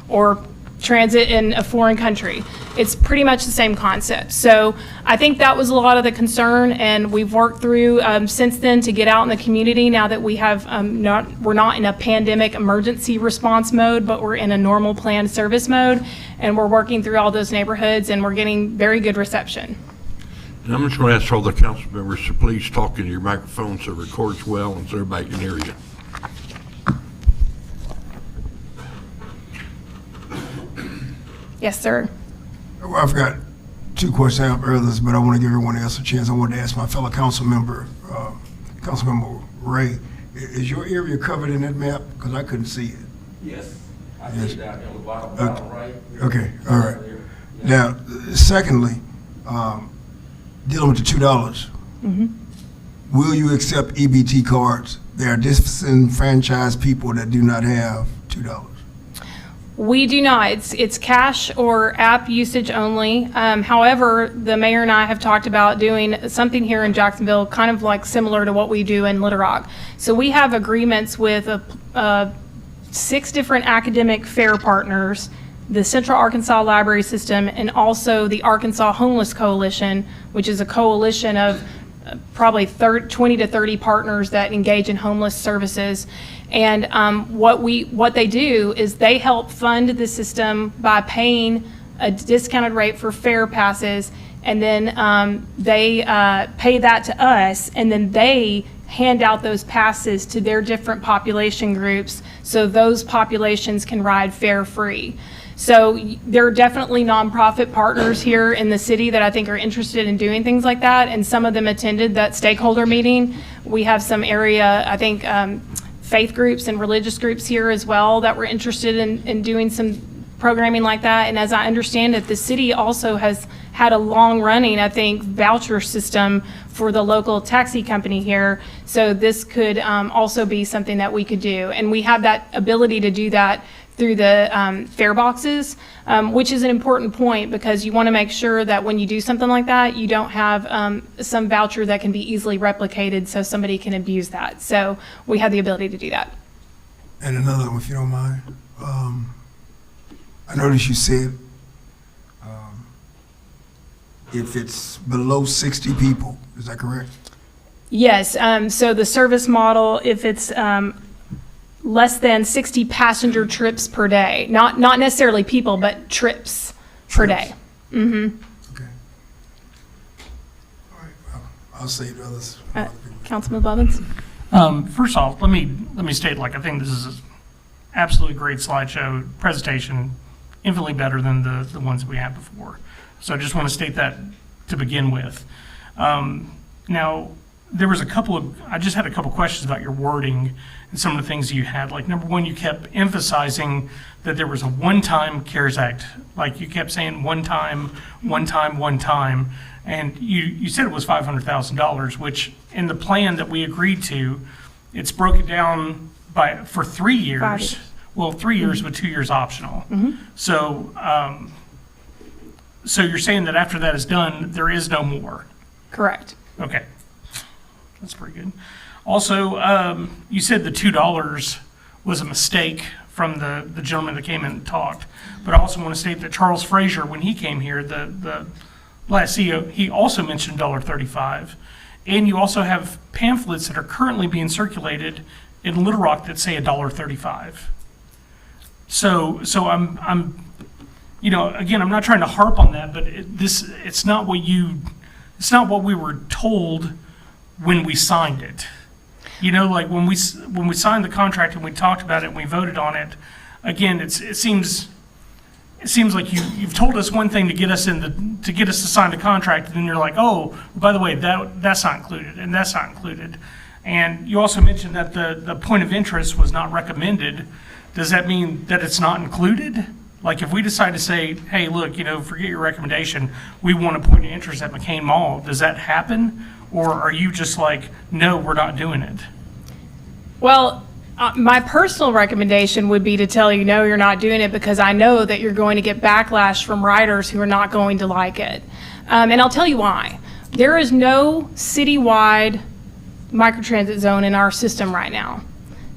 or transit in a foreign country. It's pretty much the same concept. So I think that was a lot of the concern, and we've worked through since then to get out in the community now that we have we're not in a pandemic emergency response mode, but we're in a normal planned service mode, and we're working through all those neighborhoods, and we're getting very good reception. And I'm just going to ask all the council members to please talk into your microphone so it records well and so everybody can hear you. Yes, sir. Well, I've got two questions. I have others, but I want to give everyone else a chance. I wanted to ask my fellow council member, Councilmember Ray, is your area covered in that map? Because I couldn't see it. Yes, I Yes. see it down here on the bottom right. Okay, all right. Now, secondly, dealing with the $2, will you accept EBT cards? There are disenfranchised people that do not have $2. We do not. It's cash or app usage only. However, the mayor and I have talked about doing something here in Jacksonville, kind of like similar to what we do in Little Rock. So we have agreements with 6 different academic fair partners, the Central Arkansas Library System, and also the Arkansas Homeless Coalition, which is a coalition of probably 20 to 30 partners that engage in homeless services. And what they do is they help fund the system by paying a discounted rate for fare passes, and then they pay that to us, and then they hand out those passes to their different population groups so those populations can ride fare free. So there are definitely nonprofit partners here in the city that I think are interested in doing things like that, and some of them attended that stakeholder meeting. We have some area, I think, faith groups and religious groups here as well that were interested in doing some programming like that. And as I understand it, the city also has had a long-running, I think, voucher system for the local taxi company here. So this could also be something that we could do. And we have that ability to do that through the fare boxes, which is an important point, because you want to make sure that when you do something like that, you don't have some voucher that can be easily replicated so somebody can abuse that. So we have the ability to do that. And another one, if you don't mind. I noticed you said if it's below 60 people, is that correct? Yes, so the service model, if it's less than 60 passenger trips per day, not necessarily people, but trips per day. Mm-hmm. Okay. All right, well, I'll save the others. Councilman Blevins? First off, let me state, like, I think this is an absolutely great slideshow presentation, infinitely better than the ones we had before. So I just want to state that to begin with. Now, there was I just had a couple questions about your wording and some of the things you had. Like, number one, you kept emphasizing that there was a one-time CARES Act. Like, you kept saying one time, and you said it was $500,000, which in the plan that we agreed to, it's broken down for 3 years. 5 years. Well, 3 years with 2 years optional. Mm-hmm. So, so you're saying that after that is done, there is no more? Correct. Okay, that's pretty good. Also, you said the $2 was a mistake from the gentleman that came in and talked. But I also want to state that Charles Frazier, when he came here, the last CEO, he also mentioned $1.35. And you also have pamphlets that are currently being circulated in Little Rock that say $1.35. So I'm, you know, again, I'm not trying to harp on that, but it's not what we were told when we signed it. You know, like when we signed the contract and we talked about it and we voted on it, again, it seems like you've told us one thing to get us to sign the contract, and then you're like, oh, by the way, that's not included, and that's not included. And you also mentioned that the point of interest was not recommended. Does that mean that it's not included? Like, if we decide to say, hey, look, you know, forget your recommendation, we want a point of interest at McCain Mall, does that happen? Or are you just like, no, we're not doing it? Well, my personal recommendation would be to tell you, no, you're not doing it, because I know that you're going to get backlash from riders who are not going to like it. And I'll tell you why. There is no citywide microtransit zone in our system right now.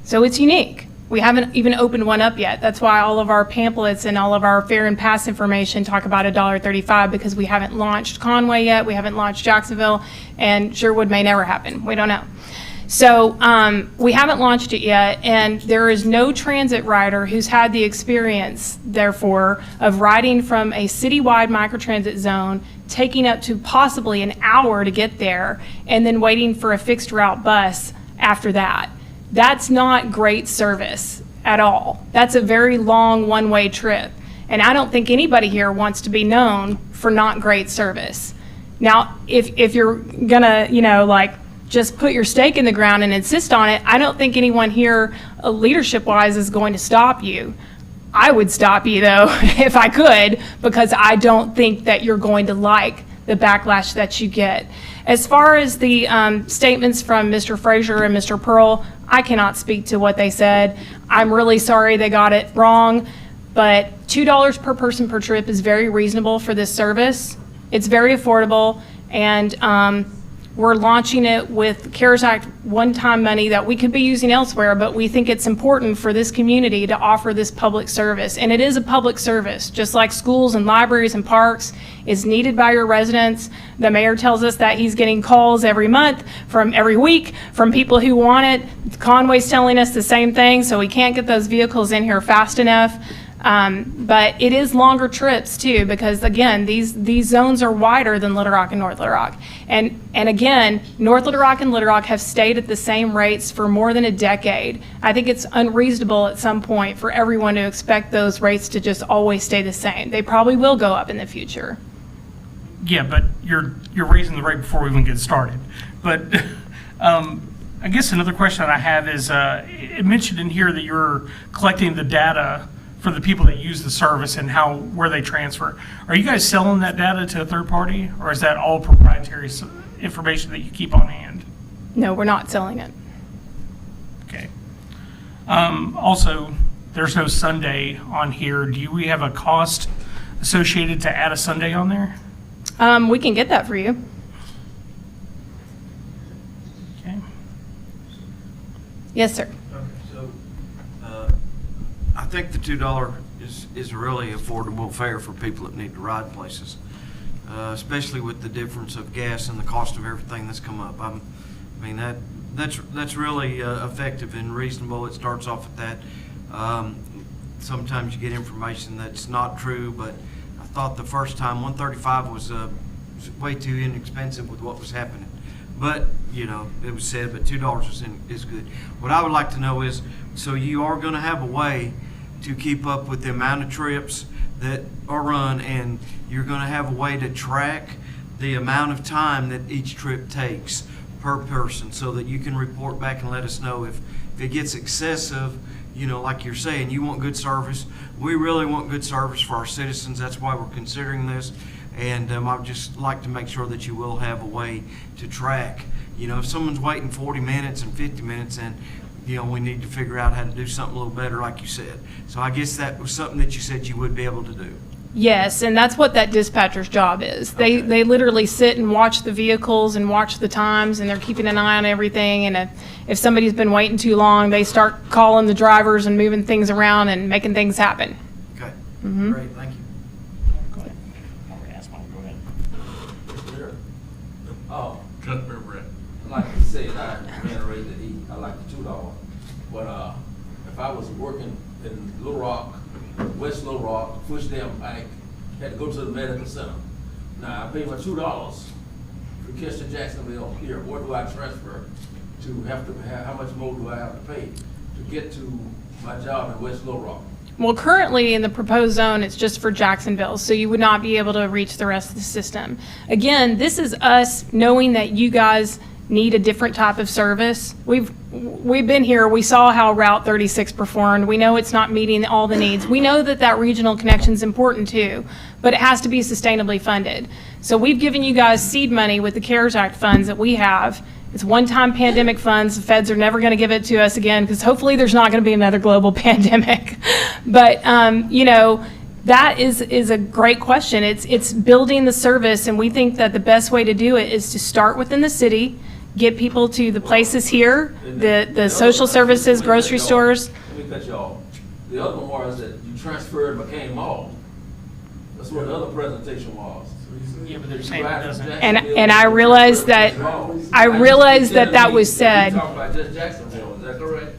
So it's unique. We haven't even opened one up yet. That's why all of our pamphlets and all of our fare and pass information talk about $1.35, because we haven't launched Conway yet, we haven't launched Jacksonville, and Sherwood may never happen. We don't know. So we haven't launched it yet, and there is no transit rider who's had the experience, therefore, of riding from a citywide microtransit zone, taking up to possibly an hour to get there, and then waiting for a fixed route bus after that. That's not great service at all. That's a very long one-way trip. And I don't think anybody here wants to be known for not great service. Now, if you're gonna, you know, like, just put your stake in the ground and insist on it, I don't think anyone here, leadership-wise, is going to stop you. I would stop you, though, if I could, because I don't think that you're going to like the backlash that you get. As far as the statements from Mr. Frazier and Mr. Pearl, I cannot speak to what they said. I'm really sorry they got it wrong, but $2 per person per trip is very reasonable for this service. It's very affordable, and We're launching it with CARES Act one-time money that we could be using elsewhere, but we think it's important for this community to offer this public service. And it is a public service, just like schools and libraries and parks is needed by your residents. The mayor tells us that he's getting calls every week from people who want it. Conway's telling us the same thing, so we can't get those vehicles in here fast enough. But it is longer trips too, because again, these zones are wider than Little Rock and North Little Rock. And again, North Little Rock and Little Rock have stayed at the same rates for more than a decade. I think it's unreasonable at some point for everyone to expect those rates to just always stay the same. They probably will go up in the future. Yeah, but you're raising the rate before we even get started. But I guess another question that I have is, it mentioned in here that you're collecting the data for the people that use the service and where they transfer. Are you guys selling that data to a third party, or is that all proprietary information that you keep on hand? No, we're not selling it. Okay. Also, there's no Sunday on here. Do we have a cost associated to add a Sunday on there? We can get that for you. Okay. Yes, sir. So, I think the $2 is really affordable fare for people that need to ride places, especially with the difference of gas and the cost of everything that's come up. I mean, that's really effective and reasonable. It starts off at that. Sometimes you get information that's not true, but I thought the first time $135 was way too inexpensive with what was happening. But, you know, it was said, but $2 is good. What I would like to know is, so you are going to have a way to keep up with the amount of trips that are run, and you're going to have a way to track the amount of time that each trip takes per person, so that you can report back and let us know if it gets excessive. You know, like you're saying, you want good service. We really want good service for our citizens. That's why we're considering this. And I'd just like to make sure that you will have a way to track. You know, if someone's waiting 40 minutes and 50 minutes, then, you know, we need to figure out how to do something a little better, like you said. So I guess that was something that you said you would be able to do. Yes, and that's what that dispatcher's job is. They literally sit and watch the vehicles and watch the times, and they're keeping an eye on everything. And if somebody's been waiting too long, they start calling the drivers and moving things around and making things happen. Okay, Mm-hmm. great, thank you. Go ahead. Go ahead. Oh, Customer Brett. like you said, I reiterate that I like the $2. But if I was working in Little Rock, West Little Rock, Bushdale Pike, had to go to the medical center. Now, I pay my $2 to catch to Jacksonville here. Where do I transfer to how much more do I have to pay to get to my job in West Little Rock? Well, currently in the proposed zone, it's just for Jacksonville, so you would not be able to reach the rest of the system. Again, this is us knowing that you guys need a different type of service. We've been here, we saw how Route 36 performed. We know it's not meeting all the needs. We know that that regional connection is important too, but it has to be sustainably funded. So we've given you guys seed money with the CARES Act funds that we have. It's one-time pandemic funds. The feds are never going to give it to us again, because hopefully there's not going to be another global pandemic. But, you know, that is a great question. It's building the service, and we think that the best way to do it is to start within the city, get people to the places here, the social services, grocery stores. Let me cut you off. The other one was that you transferred McCain Mall. That's what the other presentation was. Yeah, but they're saying it doesn't. And I realize that that was said. You're talking about just Jacksonville, is that correct?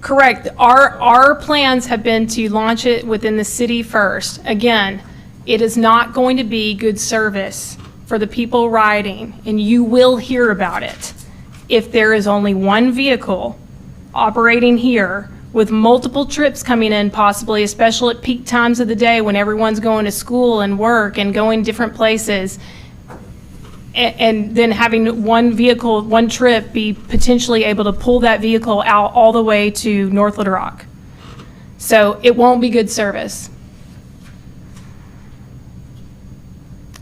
Correct. Our plans have been to launch it within the city first. Again, it is not going to be good service for the people riding, and you will hear about it if there is only one vehicle operating here with multiple trips coming in, possibly, especially at peak times of the day when everyone's going to school and work and going different places, and then having one vehicle, one trip be potentially able to pull that vehicle out all the way to North Little Rock. So it won't be good service.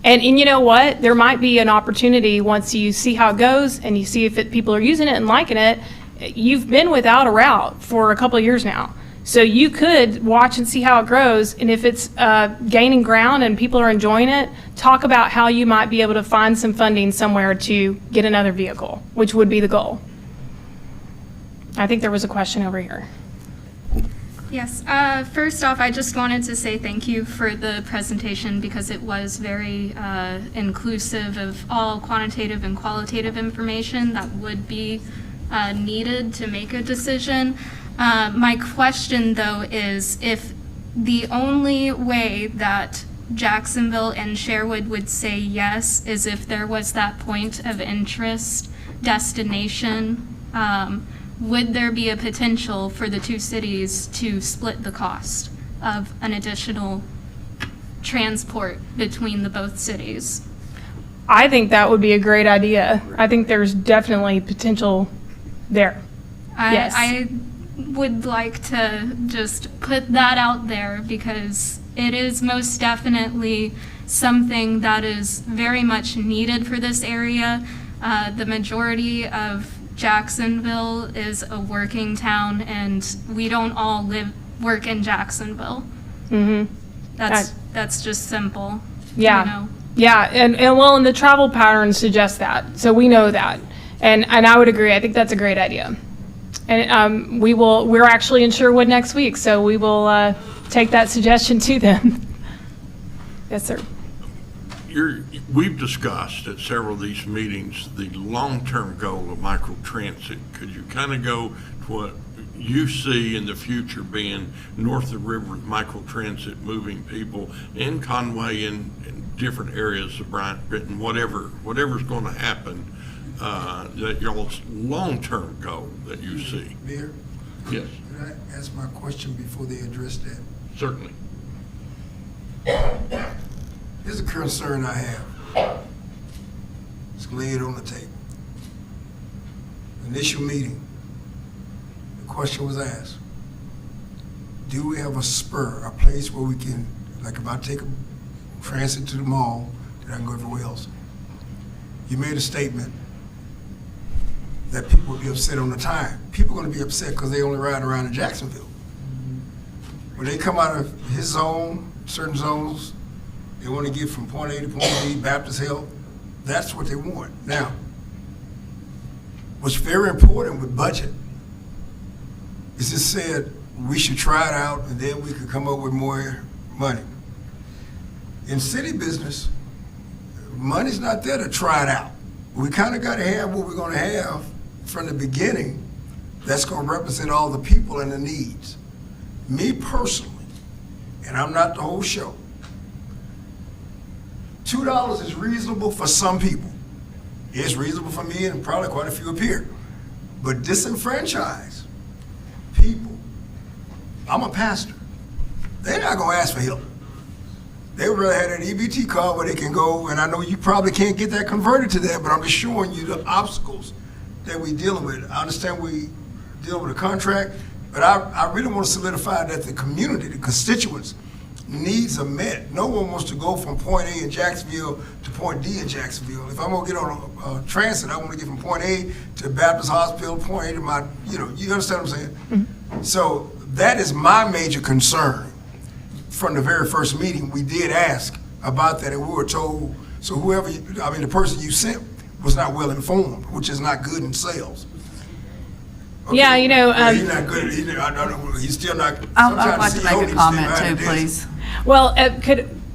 And you know what? There might be an opportunity once you see how it goes and you see if people are using it and liking it. You've been without a route for a couple of years now. So you could watch and see how it grows, and if it's gaining ground and people are enjoying it, talk about how you might be able to find some funding somewhere to get another vehicle, which would be the goal. I think there was a question over here. Yes, first off, I just wanted to say thank you for the presentation because it was very inclusive of all quantitative and qualitative information that would be needed to make a decision. My question, though, is if the only way that Jacksonville and Sherwood would say yes is if there was that point of interest destination, would there be a potential for the two cities to split the cost of an additional transport between the both cities? I think that would be a great idea. I think there's definitely potential there. Yes. I would like to just put that out there because it is most definitely something that is very much needed for this area. The majority of Jacksonville is a working town, and we don't all work in Jacksonville. Mm-hmm. That's just simple. Yeah. You know? Yeah, and the travel patterns suggest that, so we know that, and I would agree. I think that's a great idea, and we're actually in Sherwood next week, so we will take that suggestion to them. Yes, sir. We've discussed at several of these meetings the long-term goal of microtransit. Could you kind of go to what you see in the future being north of the river with microtransit moving people in Conway and different areas of Bryant, Britain, whatever's going to happen, that y'all's long-term goal that you see? Mayor? Yes. Can I ask my question before they address that? Certainly. Here's a concern I have. Let's lay it on the table. Initial meeting, the question was asked, do we have a spur, a place where we can, like if I take a transit to the mall, then I can go everywhere else? You made a statement that people would be upset on the time. People are going to be upset because they only ride around in Jacksonville. When they come out of his zone, certain zones, they want to get from point A to point B, Baptist Health. That's what they want. Now, what's very important with budget is it said we should try it out and then we could come up with more money. In city business, money's not there to try it out. We kind of got to have what we're going to have from the beginning that's going to represent all the people and the needs. Me personally, and I'm not the whole show, $2 is reasonable for some people. It's reasonable for me and probably quite a few up here. But disenfranchised people, I'm a pastor. They're not going to ask for help. They would rather have an EBT card where they can go, and I know you probably can't get that converted to that, but I'm just showing you the obstacles that we're dealing with. I understand we deal with a contract, but I really want to solidify that the community, the constituents, needs are met. No one wants to go from point A in Jacksonville to point D in Jacksonville. If I'm going to get on a transit, I want to get from point A to Baptist Hospital, point A to my, you understand what I'm saying? Mm-hmm. So that is my major concern. From the very first meeting, we did ask about that, and we were told, so the person you sent was not well informed, which is not good in sales. Okay. Yeah, he's not good. He's still not. I'd like to make a comment too, please. Well,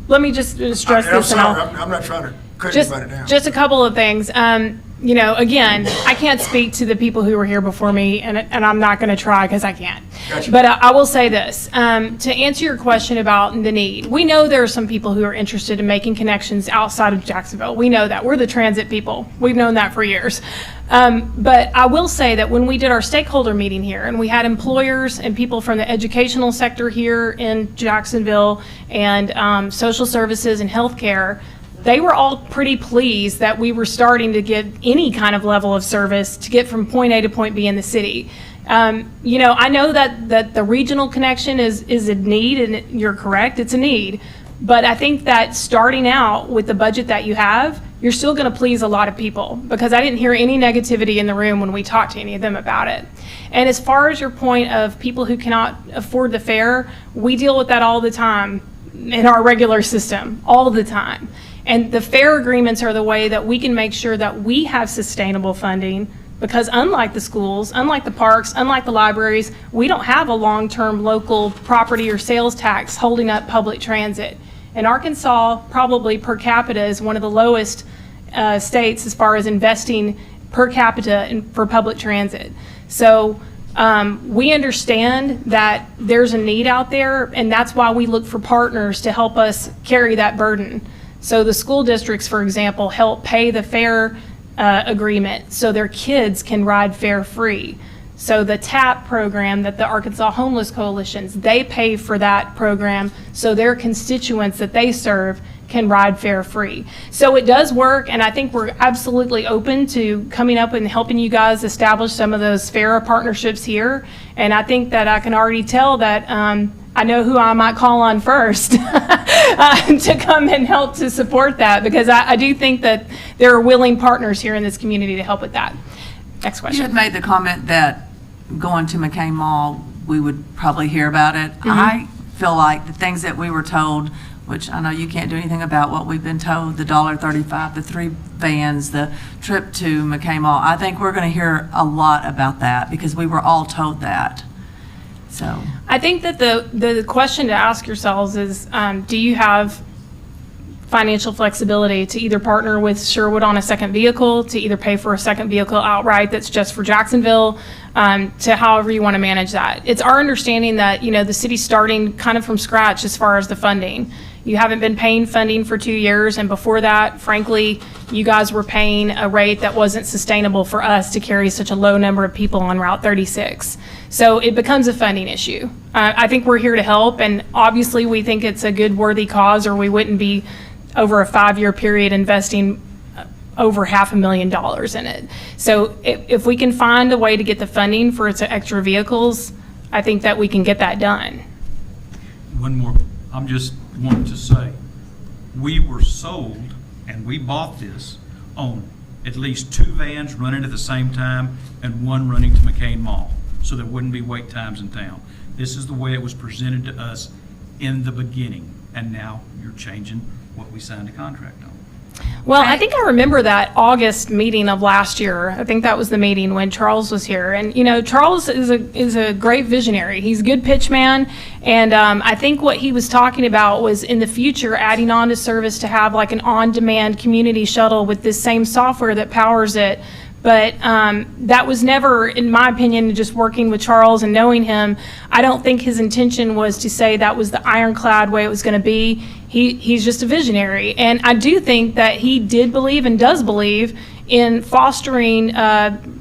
let me just stress I'm this. Sorry, I'm not trying to cut anybody down. Just a couple of things. Again, I can't speak to the people who were here before me, and I'm not going to try because I can't. Gotcha. But I will say this. To answer your question about the need, we know there are some people who are interested in making connections outside of Jacksonville. We know that. We're the transit people. We've known that for years. But I will say that when we did our stakeholder meeting here, and we had employers and people from the educational sector here in Jacksonville, and social services and healthcare, they were all pretty pleased that we were starting to get any kind of level of service to get from point A to point B in the city. I know that the regional connection is a need, and you're correct, it's a need. But I think that starting out with the budget that you have, you're still going to please a lot of people, because I didn't hear any negativity in the room when we talked to any of them about it. And as far as your point of people who cannot afford the fare, we deal with that all the time in our regular system, all the time. And the fare agreements are the way that we can make sure that we have sustainable funding, because unlike the schools, unlike the parks, unlike the libraries, we don't have a long-term local property or sales tax holding up public transit. In Arkansas, probably per capita is one of the lowest states as far as investing per capita for public transit. So we understand that there's a need out there, and that's why we look for partners to help us carry that burden. So the school districts, for example, help pay the fare agreement so their kids can ride fare free. So the TAP program that the Arkansas Homeless Coalitions, they pay for that program so their constituents that they serve can ride fare free. So it does work, and I think we're absolutely open to coming up and helping you guys establish some of those fare partnerships here. And I think that I can already tell that I know who I might call on first to come and help to support that, because I do think that there are willing partners here in this community to help with that. Next question. You had made the comment that going to McCain Mall, we would probably hear about it. I feel like the things that we were told, which I know you can't do anything about what we've been told, the $1.35, the 3 vans, the trip to McCain Mall, I think we're going to hear a lot about that because we were all told that. So I think that the question to ask yourselves is, do you have financial flexibility to either partner with Sherwood on a second vehicle, to either pay for a second vehicle outright that's just for Jacksonville, to however you want to manage that. It's our understanding that, you know, the city's starting kind of from scratch as far as the funding. You haven't been paying funding for 2 years, and before that, frankly, you guys were paying a rate that wasn't sustainable for us to carry such a low number of people on Route 36. So it becomes a funding issue. I think we're here to help, and obviously we think it's a good, worthy cause, or we wouldn't be over a 5-year period investing over $500,000 in it. So if we can find a way to get the funding for its extra vehicles, I think that we can get that done. One more, I'm just wanting to say, we were sold and we bought this on at least 2 vans running at the same time and 1 running to McCain Mall, so there wouldn't be wait times in town. This is the way it was presented to us in the beginning, and now you're changing what we signed a contract on. Well, I think I remember that August meeting of last year. I think that was the meeting when Charles was here. And, you know, Charles is a great visionary. He's a good pitch man. And I think what he was talking about was in the future adding on to service to have like an on-demand community shuttle with this same software that powers it. But that was never, in my opinion, just working with Charles and knowing him, I don't think his intention was to say that was the ironclad way it was going to be. He's just a visionary. And I do think that he did believe and does believe in fostering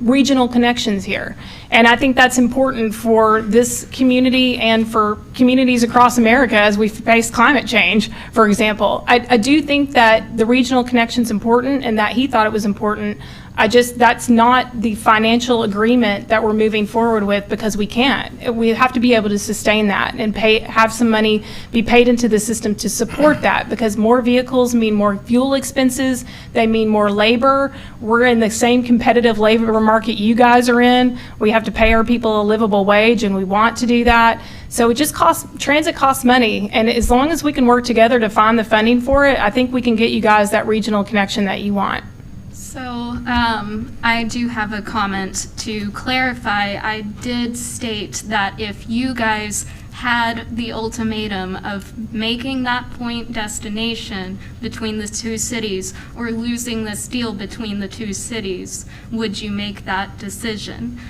regional connections here. And I think that's important for this community and for communities across America as we face climate change, for example. I do think that the regional connection's important and that he thought it was important. That's not the financial agreement that we're moving forward with, because we can't. We have to be able to sustain that and have some money be paid into the system to support that, because more vehicles mean more fuel expenses, they mean more labor. We're in the same competitive labor market you guys are in. We have to pay our people a livable wage, and we want to do that. So it just transit costs money, and as long as we can work together to find the funding for it, I think we can get you guys that regional connection that you want. So I do have a comment to clarify. I did state that if you guys had the ultimatum of making that point destination between the 2 cities or losing this deal between the 2 cities, would you make that decision?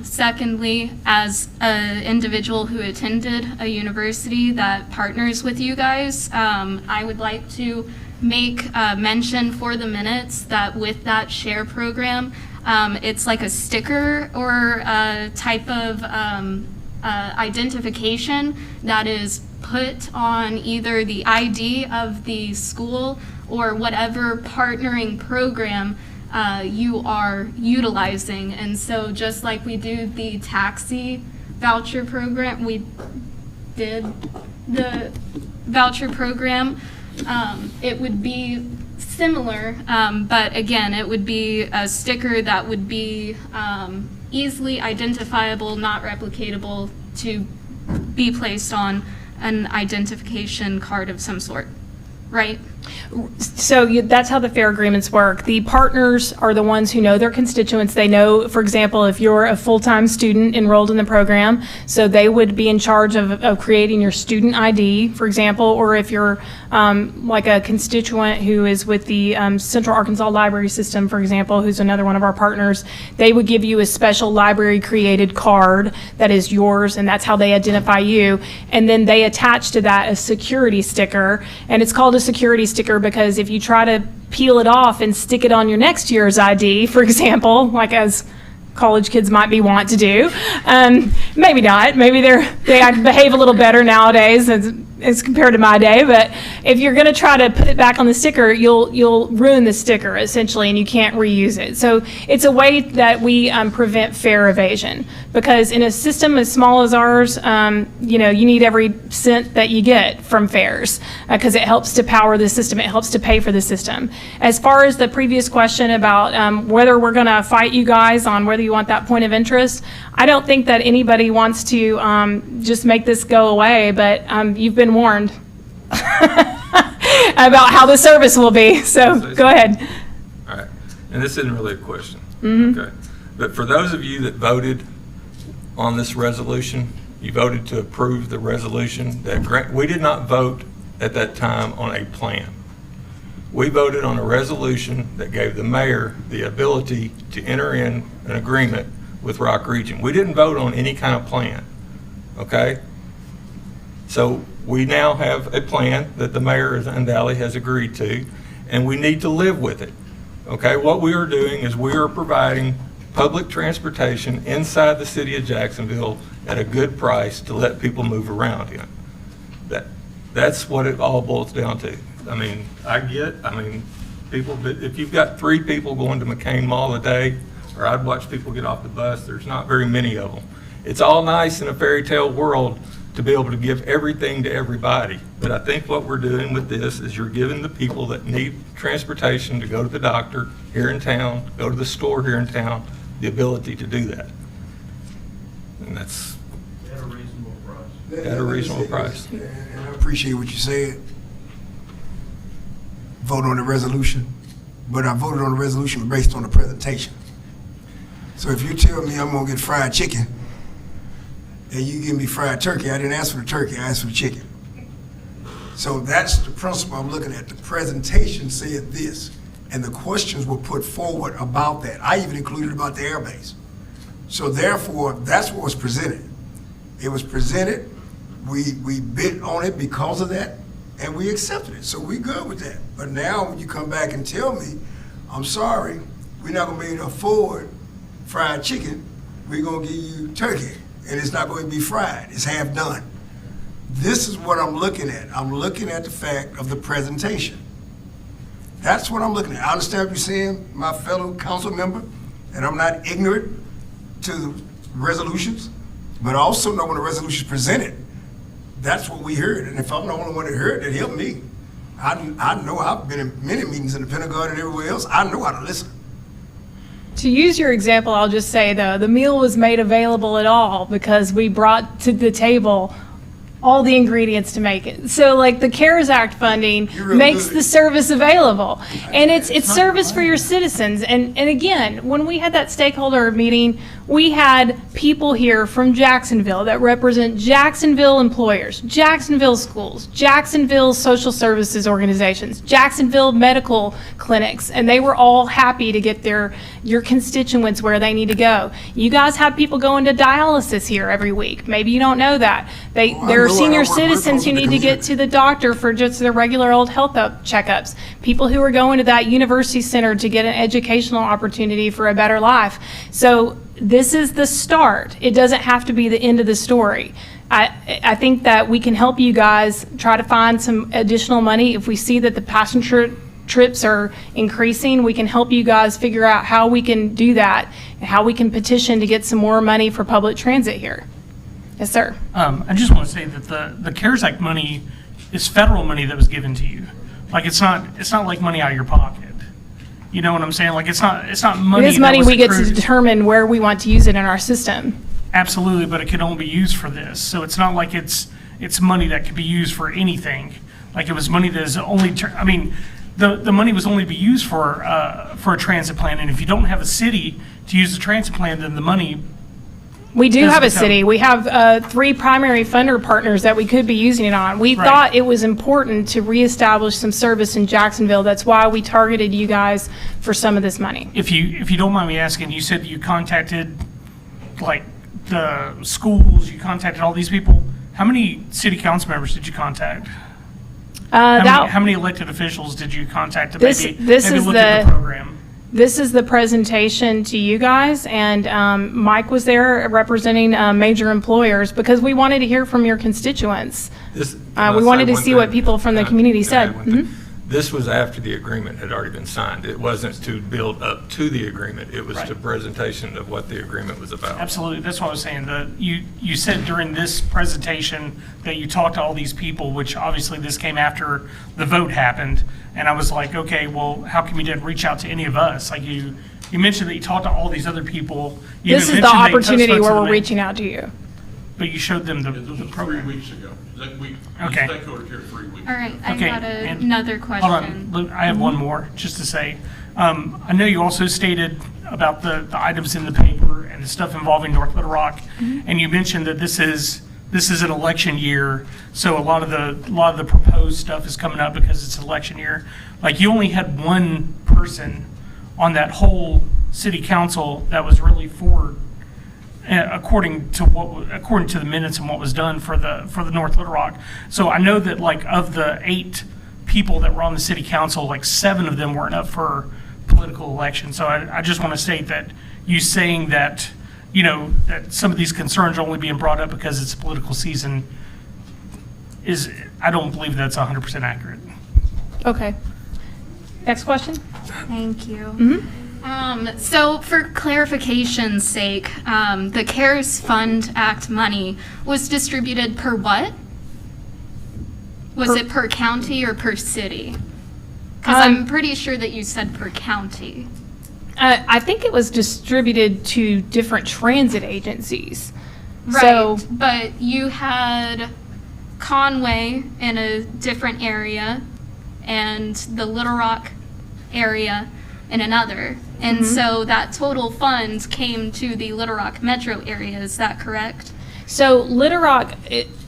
Secondly, as an individual who attended a university that partners with you guys, I would like to make mention for the minutes that with that share program, it's like a sticker or a type of identification that is put on either the ID of the school or whatever partnering program you are utilizing. And so just like we do the taxi voucher program, we did the voucher program, it would be similar, but again, it would be a sticker that would be easily identifiable, not replicatable, to be placed on an identification card of some sort, right? So that's how the fair agreements work. The partners are the ones who know their constituents. They know, for example, if you're a full-time student enrolled in the program, so they would be in charge of creating your student ID, for example, or if you're like a constituent who is with the Central Arkansas Library System, for example, who's another one of our partners, they would give you a special library-created card that is yours, and that's how they identify you. And then they attach to that a security sticker, and it's called a security sticker because if you try to peel it off and stick it on your next year's ID, for example, like as college kids might be wont to do, maybe not. Maybe they behave a little better nowadays as compared to my day. But if you're going to try to put it back on the sticker, you'll ruin the sticker essentially, and you can't reuse it. So it's a way that we prevent fare evasion, because in a system as small as ours, you need every cent that you get from fares because it helps to power the system. It helps to pay for the system. As far as the previous question about whether we're going to fight you guys on whether you want that point of interest, I don't think that anybody wants to just make this go away, but you've been warned about how the service will be. So go ahead. All right. And this isn't really a question. Mm-hmm. Okay. But for those of you that voted on this resolution, you voted to approve the resolution that we did not vote at that time on a plan. We voted on a resolution that gave the mayor the ability to enter in an agreement with Rock Region. We didn't vote on any kind of plan, okay? So we now have a plan that the mayor of Undally has agreed to, and we need to live with it, okay? What we are doing is we are providing public transportation inside the city of Jacksonville at a good price to let people move around in. That's what it all boils down to. I mean, people, if you've got 3 people going to McCain Mall a day, or I'd watch people get off the bus, there's not very many of them. It's all nice in a fairy tale world to be able to give everything to everybody. But I think what we're doing with this is you're giving the people that need transportation to go to the doctor here in town, go to the store here in town, the ability to do that. And that's At a reasonable price. at a reasonable price. And I appreciate what you said. Vote on the resolution, but I voted on the resolution based on the presentation. So if you tell me I'm gonna get fried chicken, and you give me fried turkey, I didn't ask for the turkey, I asked for the chicken. So that's the principle I'm looking at. The presentation said this, and the questions were put forward about that. I even included about the airbase. So therefore, that's what was presented. It was presented, we bid on it because of that, and we accepted it, so we good with that. But now when you come back and tell me, I'm sorry, we're not gonna be able to afford fried chicken, we're gonna give you turkey, and it's not going to be fried, it's half done. This is what I'm looking at. I'm looking at the fact of the presentation. That's what I'm looking at. I understand what you're saying, my fellow council member, and I'm not ignorant to resolutions, but I also know when a resolution is presented, that's what we heard. And if I'm the only one that heard it, help me. I know I've been in many meetings in the Pentagon and everywhere else. I know how to listen. To use your example, I'll just say, though, the meal was made available at all because we brought to the table all the ingredients to make it. So like the CARES Act funding makes the service available. And it's service for your citizens. And again, when we had that stakeholder meeting, we had people here from Jacksonville that represent Jacksonville employers, Jacksonville schools, Jacksonville social services organizations, Jacksonville medical clinics, and they were all happy to get your constituents where they need to go. You guys have people going to dialysis here every week. Maybe you don't know that. There are senior citizens who need to get to the doctor for just their regular old health checkups. People who are going to that university center to get an educational opportunity for a better life. So this is the start. It doesn't have to be the end of the story. I think that we can help you guys try to find some additional money. If we see that the passenger trips are increasing, we can help you guys figure out how we can do that and how we can petition to get some more money for public transit here. Yes, sir. I just want to say that the CARES Act money is federal money that was given to you. Like, it's not like money out of your pocket. You know what I'm saying? Like, it's not money. It is that money was we get to accrued. determine where we want to use it in our system. Absolutely, but it can only be used for this. So it's not like it's money that could be used for anything. Like, it was money that is only, the money was only to be used for a transit plan. And if you don't have a city to use the transit plan, then the money. We do Does have a become- city. We have 3 primary funder partners that we could be using it on. We Right. thought it was important to reestablish some service in Jacksonville. That's why we targeted you guys for some of this money. If you don't mind me asking, you said you contacted, like, the schools, you contacted all these people. How many city council members did you contact? How many elected officials did you contact to This maybe is look at the the- program? This is the presentation to you guys, and Mike was there representing major employers because we wanted to hear from your constituents. We wanted to see what people from the community said. This was after the agreement had already been signed. It wasn't to build up to the agreement. It was to presentation of what the agreement was about. Absolutely, that's what I was saying. You said during this presentation that you talked to all these people, which obviously this came after the vote happened. And I was like, okay, well, how come you didn't reach out to any of us? Like, you mentioned that you talked to all these other people. You This is even the mentioned that you opportunity spoke to where the we're mayor, reaching out to you. But you showed them the This was 3 program. weeks ago. We Okay. stakeholders here 3 weeks. All right, I Okay, got and- another Hold question. on, look, I have one more, just to say. I know you also stated about the items in the paper and the stuff involving North Little Rock, and you mentioned that this is an election year, so a lot of the proposed stuff is coming up because it's election year. Like, you only had one person on that whole city council that was really for, according to the minutes and what was done for the North Little Rock. So I know that, like, of the 8 people that were on the city council, like 7 of them weren't up for political election. So I just want to state that you saying that, that some of these concerns are only being brought up because it's a political season I don't believe that's 100% accurate. Okay. Next question? Thank you. So for clarification's sake, the CARES Fund Act money was distributed per what? Was it per county or per city? Because I'm pretty sure that you said per county. I think it was distributed to different transit agencies. Right, So, but you had Conway in a different area and the Little Rock area in another. And so that total funds came to the Little Rock metro area, is that correct? so Little Rock,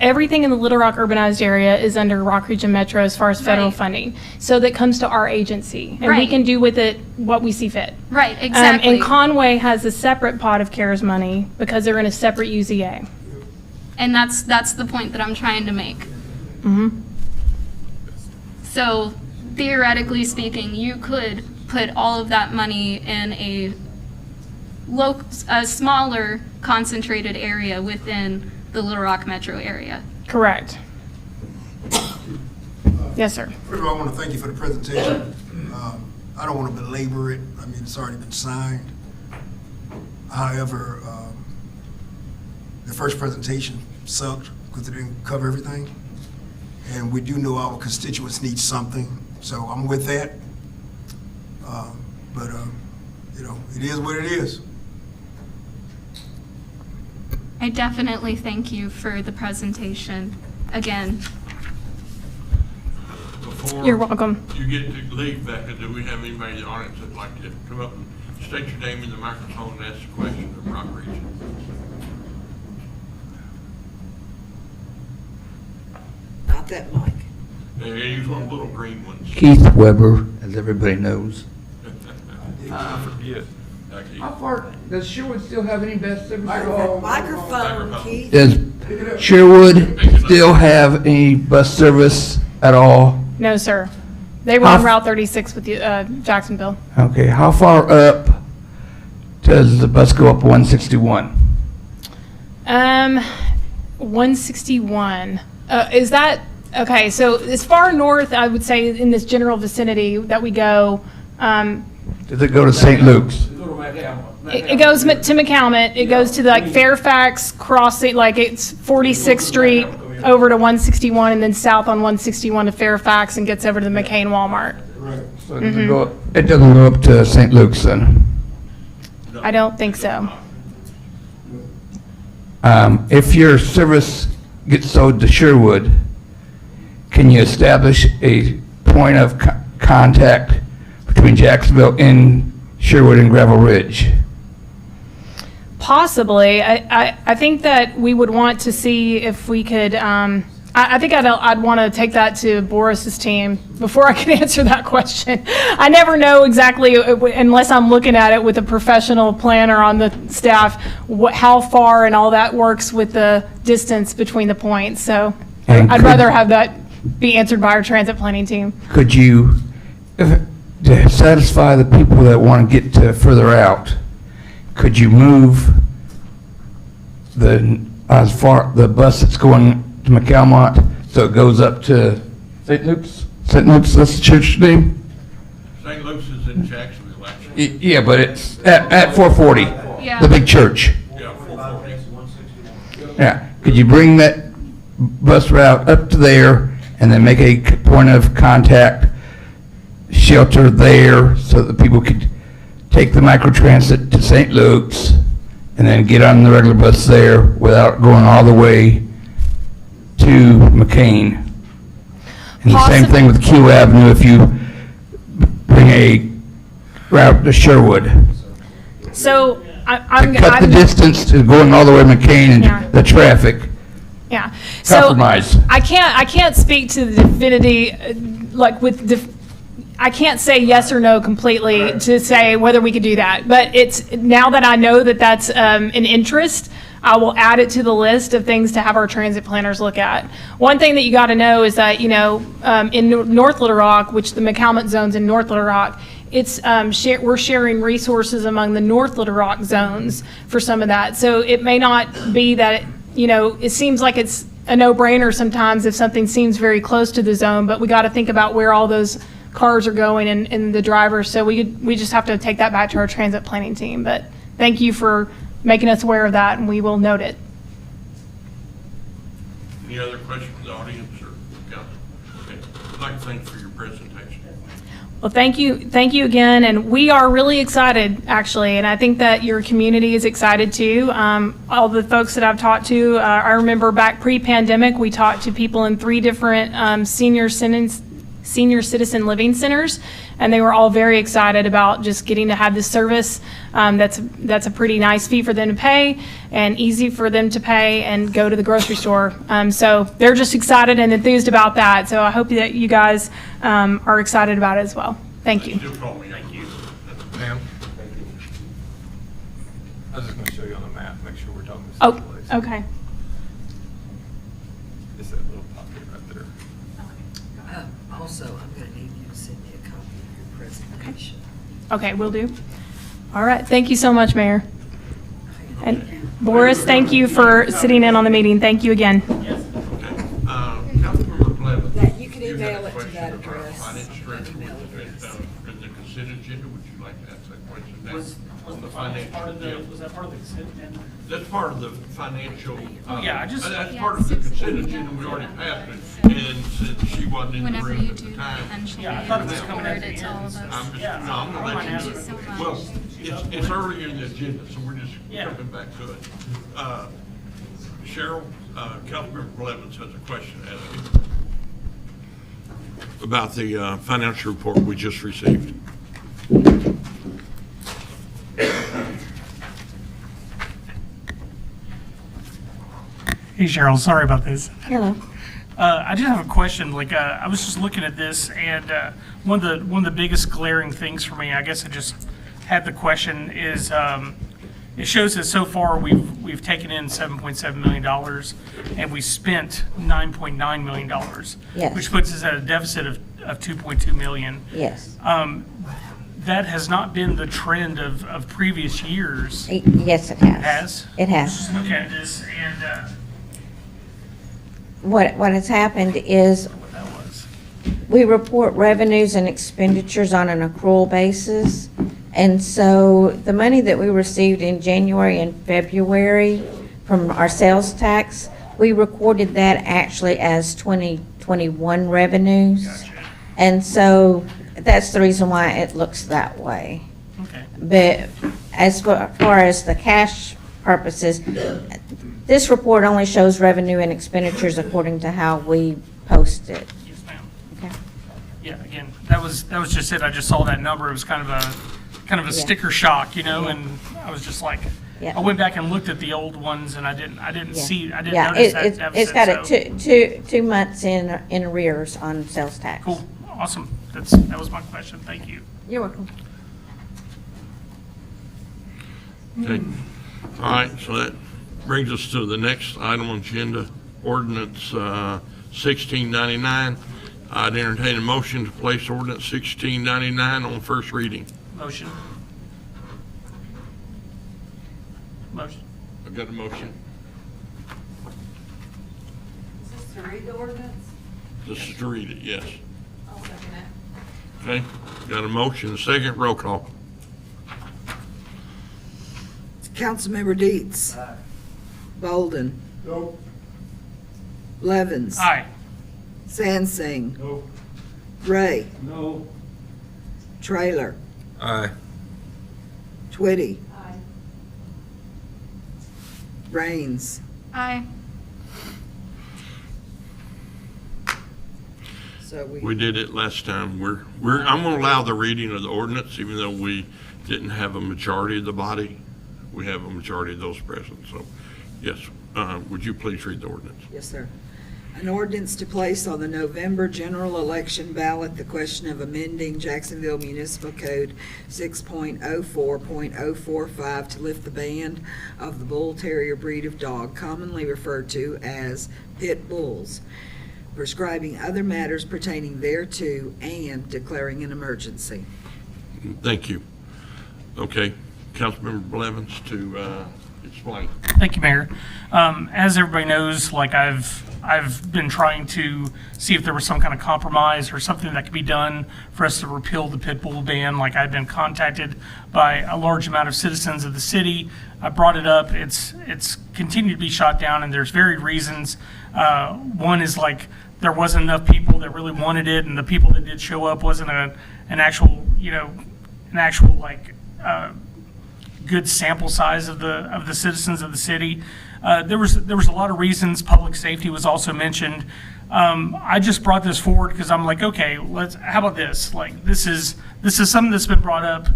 everything in the Little Rock urbanized area is under Rock Region Metro as far as federal Right. funding. So that comes to our agency, and we Right. can do with it what we see fit. Right, exactly. And Conway has a separate pot of CARES money because they're in a separate UZA. And that's the point that I'm trying to make. So theoretically speaking, you could put all of that money in a smaller concentrated area within the Little Rock metro area. Correct. Yes, sir. First of all, I want to thank you for the presentation. I don't want to belabor it. I mean, it's already been signed. However, the first presentation sucked because it didn't cover everything. And we do know our constituents need something, so I'm with that. But it is what it is. I definitely thank you for the presentation again. Before You're welcome. you get to leave, Becca, do we have anybody in the audience that'd like to come up and state your name in the microphone and ask a question of Rock Region? Not that mic. Use one of the little green ones. Keith Weber, as everybody knows. I forget. How far, does Sherwood still have any bus service at all? Microphone, Keith. Does Sherwood still have any bus service at all? No, sir. They run How- Route 36 with Jacksonville. Okay, how far up does the bus go up 161? 161. Is that, okay, so as far north, I would say in this general vicinity that we go, Does it go to St. Luke's? it goes to McCalmont, it goes to like Fairfax, crossing, like it's 46th Street, over to 161 and then south on 161 to Fairfax and gets over to the McCain Walmart. So it doesn't go up to St. Luke's then? I don't think so. If your service gets sold to Sherwood, can you establish a point of contact between Jacksonville and Sherwood and Gravel Ridge? Possibly. I think that we would want to see if we could, I think I'd want to take that to Boris's team before I can answer that question. I never know exactly, unless I'm looking at it with a professional planner on the staff, how far and all that works with the distance between the points. So I'd rather have that be answered by our transit planning team. Could you, to satisfy the people that want to get to further out, could you move the bus that's going to McAlmont so it goes up to St. Luke's? St. Luke's, that's the church name? St. Luke's is in Jacksonville, actually. Yeah, but it's at 440, Yeah. the big church. Yeah, 440. Yeah, could you bring that bus route up to there and then make a point of contact shelter there so that people could take the microtransit to St. Luke's and then get on the regular bus there without going all the way to McCain? And the same thing with Q Avenue if you bring a route to Sherwood. So Cut the distance to going all the way to McCain Yeah. and the traffic. Yeah. So Compromise. I can't speak to the divinity, I can't say yes or no completely to say whether we could do that. But it's, now that I know that that's an interest, I will add it to the list of things to have our transit planners look at. One thing that you got to know is that, in North Little Rock, which the McCalmont zone's in North Little Rock, it's we're sharing resources among the North Little Rock zones for some of that. So it may not be that, it seems like it's a no-brainer sometimes if something seems very close to the zone, but we got to think about where all those cars are going and the drivers. So we just have to take that back to our transit planning team. But thank you for making us aware of that, and we will note it. Any other questions from the audience or council? Okay. I'd like to thank you for your presentation. Well, thank you again, and we are really excited, actually, and I think that your community is excited too. All the folks that I've talked to, I remember back pre-pandemic, we talked to people in 3 different senior citizen living centers, and they were all very excited about just getting to have this service. That's a pretty nice fee for them to pay and easy for them to pay and go to the grocery store. So they're just excited and enthused about that. So I hope that you guys are excited about it as well. Thank you. Still call me. Thank you. Pam? I was just going to show you on the map, make sure we're talking the Oh, same place. okay. It's that little pocket right there. Also, I'm going to need you to send me a copy of your presentation. Okay, will do. All right, thank you so much, Mayor. And Boris, thank you for sitting in on the meeting. Thank you again. Okay. Councilmember Blevins. That you can you email had a it to question that about address. financial strength in the consent agenda. Would you like to ask that question now? On the financial. Was that part of the consent agenda? That's part of the financial. That's Yeah, part of the 6 consent agenda. We already passed it. And since she wasn't in the Whenever room you at do the that, time. eventually, Yeah, I thought it was you'll coming at forward the it to all end. of us. I'm just, Yeah. no, I'm gonna let Thank you. you so much. Well, it's earlier in the agenda, so we're just Yeah. coming back to it. Cheryl, Councilmember Blevins has a question to ask you about the financial report we just received. Hey Cheryl, sorry about this. Hello. I just have a question. I was just looking at this, and one of the biggest glaring things for me, I guess I just had the question, is it shows that so far we've taken in $7.7 million, and we spent $9.9 million, Yes. which puts us at a deficit of $2.2 million. Yes. That has not been the trend of previous years. Yes, it has. Has? It has. Just looking at this, and What has happened is what that was. we report revenues and expenditures on an accrual basis. And so the money that we received in January and February from our sales tax we recorded that actually as 2021 revenues. Gotcha. And so that's the reason why it looks that way. Okay. But as far as the cash purposes, this report only shows revenue and expenditures according to how we post it. Yes, ma'am. Okay. Yeah, again, that was just it. I just saw that number. It was kind of a sticker shock, you know, and I was just like, Yeah. I went back and looked at the old ones and I didn't Yeah. notice that deficit. It's got so- it 2 months in arrears on sales tax. Cool, awesome. That was my question. Thank you. You're welcome. Okay. All right, so that brings us to the next item on agenda, ordinance 1699. I'd entertain a motion to place ordinance 1699 on first reading. Motion. Motion. I've got a motion. Is this to read the ordinance? This is to read it, yes. I'll second it. Okay, got a motion, a second, roll call. Councilmember Deets. Bolden. No. Levens. Aye. Sansing. No. Ray. No. Trailer. Aye. Twitty. Aye. Rains. Aye. So We did it last time. I'm gonna allow the reading of the ordinance, even though we didn't have a majority of the body. We have a majority of those present, so, yes. Would you please read the ordinance? Yes, sir. An ordinance to place on the November general election ballot the question of amending Jacksonville Municipal Code 6.04.045 to lift the ban of the bull terrier breed of dog commonly referred to as pit bulls, prescribing other matters pertaining thereto, and declaring an emergency. Thank you. Okay, Councilmember Blevins to explain. Thank you, Mayor. As everybody knows, like I've been trying to see if there was some kind of compromise or something that could be done for us to repeal the pit bull ban. Like I've been contacted by a large amount of citizens of the city. I brought it up. It's continued to be shot down, and there's varied reasons. One is like there wasn't enough people that really wanted it, and the people that did show up wasn't an actual good sample size of the citizens of the city. There was a lot of reasons. Public safety was also mentioned. I just brought this forward because I'm like, okay, how about this? Like this is something that's been brought up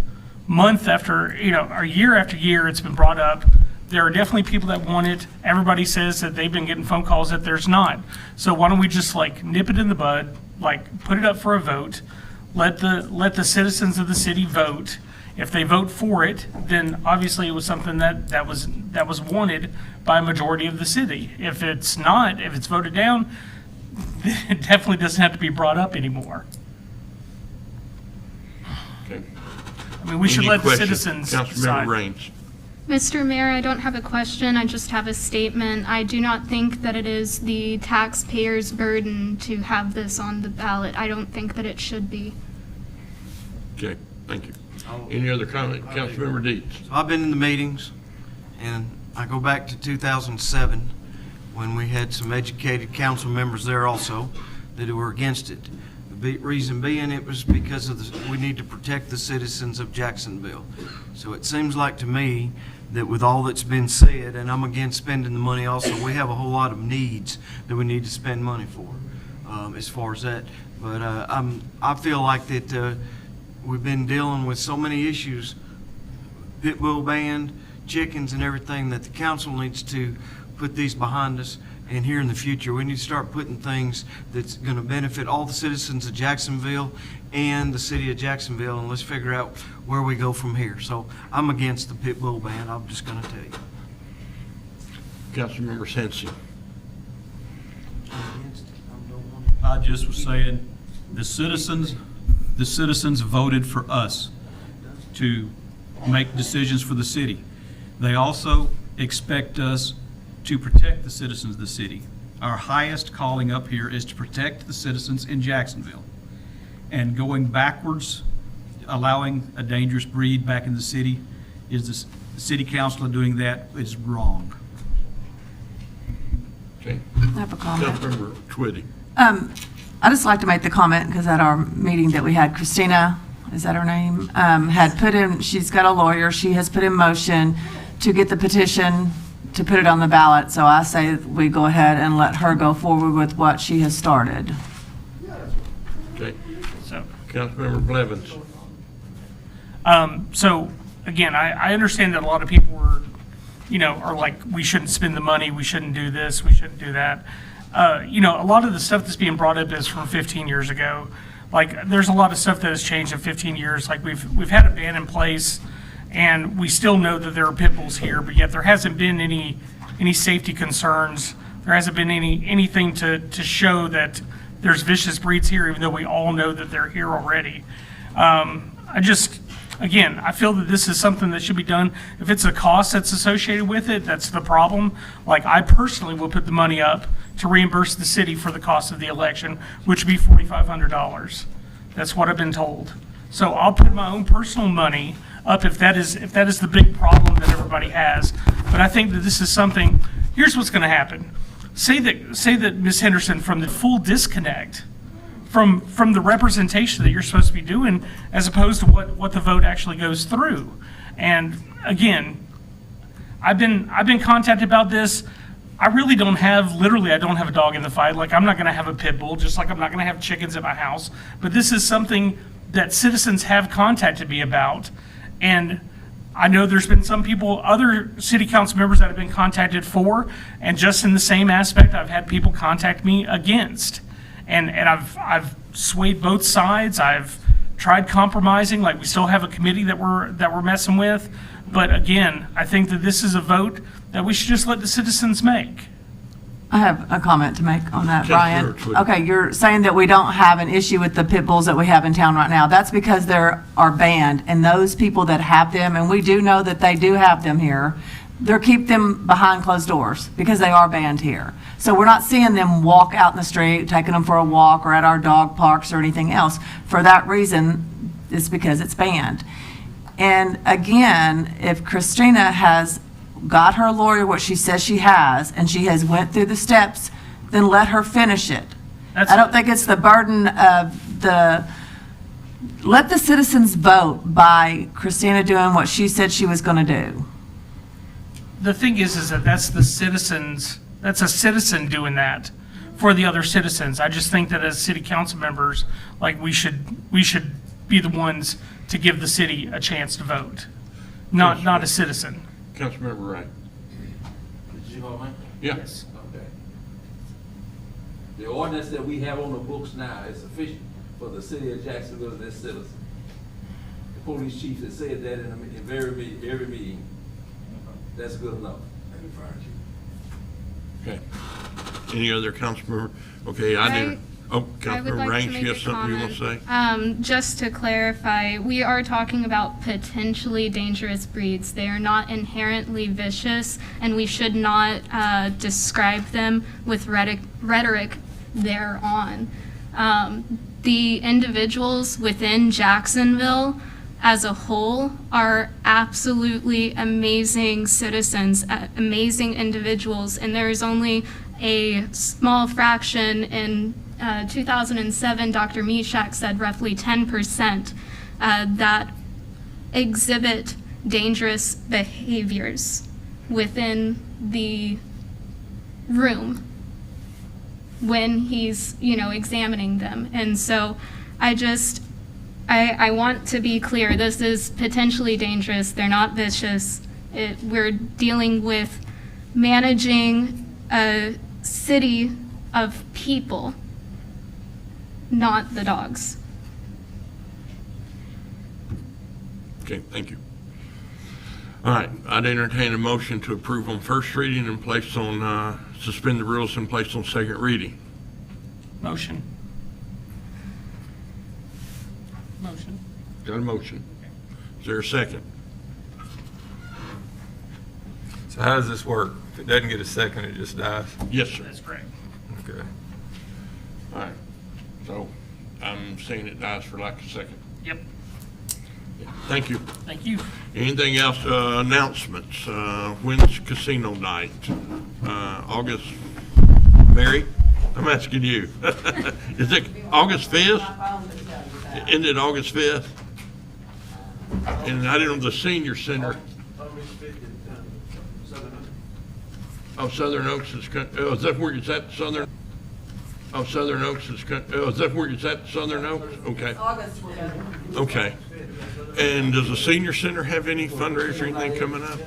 month after, or year after year. It's been brought up. There are definitely people that want it. Everybody says that they've been getting phone calls that there's not. So why don't we just nip it in the bud, put it up for a vote, let the citizens of the city vote. If they vote for it, then obviously it was something that was wanted by a majority of the city. If it's not, if it's voted down, it definitely doesn't have to be brought up anymore. Okay. I mean, we should Any let the questions? citizens Councilmember decide. Raines. Mr. Mayor, I don't have a question, I just have a statement. I do not think that it is the taxpayer's burden to have this on the ballot. I don't think that it should be. Okay, thank you. Any other comment? Councilmember Deeds. So I've been in the meetings, and I go back to 2007, when we had some educated council members there also that were against it. The reason being, it was because of we need to protect the citizens of Jacksonville. So it seems like to me that with all that's been said, and I'm against spending the money also, we have a whole lot of needs that we need to spend money for, as far as that. But I feel like that we've been dealing with so many issues, pit bull ban, chickens and everything, that the council needs to put these behind us. And here in the future, we need to start putting things that's going to benefit all the citizens of Jacksonville and the city of Jacksonville, and let's figure out where we go from here. So I'm against the pit bull ban, I'm just going to tell you. Councilmember Sansing. I just was saying, the citizens voted for us to make decisions for the city. They also expect us to protect the citizens of the city. Our highest calling up here is to protect the citizens in Jacksonville. And going backwards, allowing a dangerous breed back in the city, is the city council doing that is wrong. Okay. I have a comment. Councilmember Twitty. I just like to make the comment, because at our meeting that we had, Christina, is that her name, had put in, she's got a lawyer, she has put in motion to get the petition to put it on the ballot. So I say we go ahead and let her go forward with what she has started. Okay. So, Councilmember Blevins. so again, I understand that a lot of people were, are like, we shouldn't spend the money, we shouldn't do this, we shouldn't do that. A lot of the stuff that's being brought up is from 15 years ago. Like, there's a lot of stuff that has changed in 15 years. Like, we've had a ban in place, and we still know that there are pit bulls here, but yet there hasn't been any safety concerns. There hasn't been anything to show that there's vicious breeds here, even though we all know that they're here already. Again, I feel that this is something that should be done. If it's a cost that's associated with it, that's the problem. Like, I personally will put the money up to reimburse the city for the cost of the election, which would be $4,500. That's what I've been told. So I'll put my own personal money up if that is the big problem that everybody has. But I think that this is something, here's what's gonna happen. Say that Ms. Henderson, from the full disconnect from the representation that you're supposed to be doing, as opposed to what the vote actually goes through. And again, I've been contacted about this. I really don't have a dog in the fight. Like, I'm not gonna have a pit bull, just like I'm not gonna have chickens at my house. But this is something that citizens have contacted me about. And I know there's been some people, other city council members that have been contacted for, and just in the same aspect, I've had people contact me against. And I've swayed both sides. I've tried compromising. Like, we still have a committee that we're messing with. But again, I think that this is a vote that we should just let the citizens make. I have a comment to make on that, Brian. Sure. Okay, you're saying that we don't have an issue with the pit bulls that we have in town right now. That's because they are banned, and those people that have them, and we do know that they do have them here, they keep them behind closed doors because they are banned here. So we're not seeing them walk out in the street, taking them for a walk or at our dog parks or anything else. For that reason, it's because it's banned. And again, if Christina has got her lawyer what she says she has, and she has went through the steps, then let her finish it. I don't think it's the burden of let the citizens vote by Christina doing what she said she was gonna do. The thing is that that's a citizen doing that for the other citizens. I just think that as city council members, like, we should be the ones to give the city a chance to vote, not a citizen. Councilmember Wright. Did you call me? Yes. Okay. The ordinance that we have on the books now is sufficient for the city of Jacksonville and its citizens. The police chief has said that in every meeting. That's good enough. Okay. Any other council member? Okay, I would Councilmember like to Raines, make you a have something you want to comment. say? Just to clarify, we are talking about potentially dangerous breeds. They are not inherently vicious, and we should not describe them with rhetoric thereon. The individuals within Jacksonville as a whole are absolutely amazing citizens, amazing individuals, and there is only a small fraction. In 2007, Dr. Meshach said roughly 10% that exhibit dangerous behaviors within the room when he's, examining them. And so I want to be clear, this is potentially dangerous. They're not vicious. We're dealing with managing a city of people, not the dogs. Okay, thank you. All right, I'd entertain a motion to approve on first reading and place on, suspend the rules and place on second reading. Motion. Got a motion. Is there a second? So how does this work? If it doesn't get a second, it just dies? Yes, sir. That's correct. Okay. All right, so I'm saying it dies for lack of a second. Yep. Thank you. Thank you. Anything else, announcements? When's casino night? August Mary, I'm asking you. Is it August 5th? Isn't it August 5th? And I didn't know the senior center. Oh, Southern Oaks is, oh, is that where it's at, Southern? Oh, Southern Oaks is, oh, is that where it's at, Southern Oaks? Okay. Okay. And does the senior center have any fundraiser or anything coming up?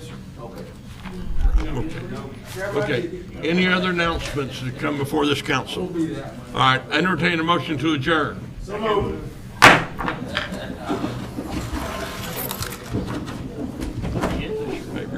Okay. Any other announcements that come before this council? All right, entertain a motion to adjourn.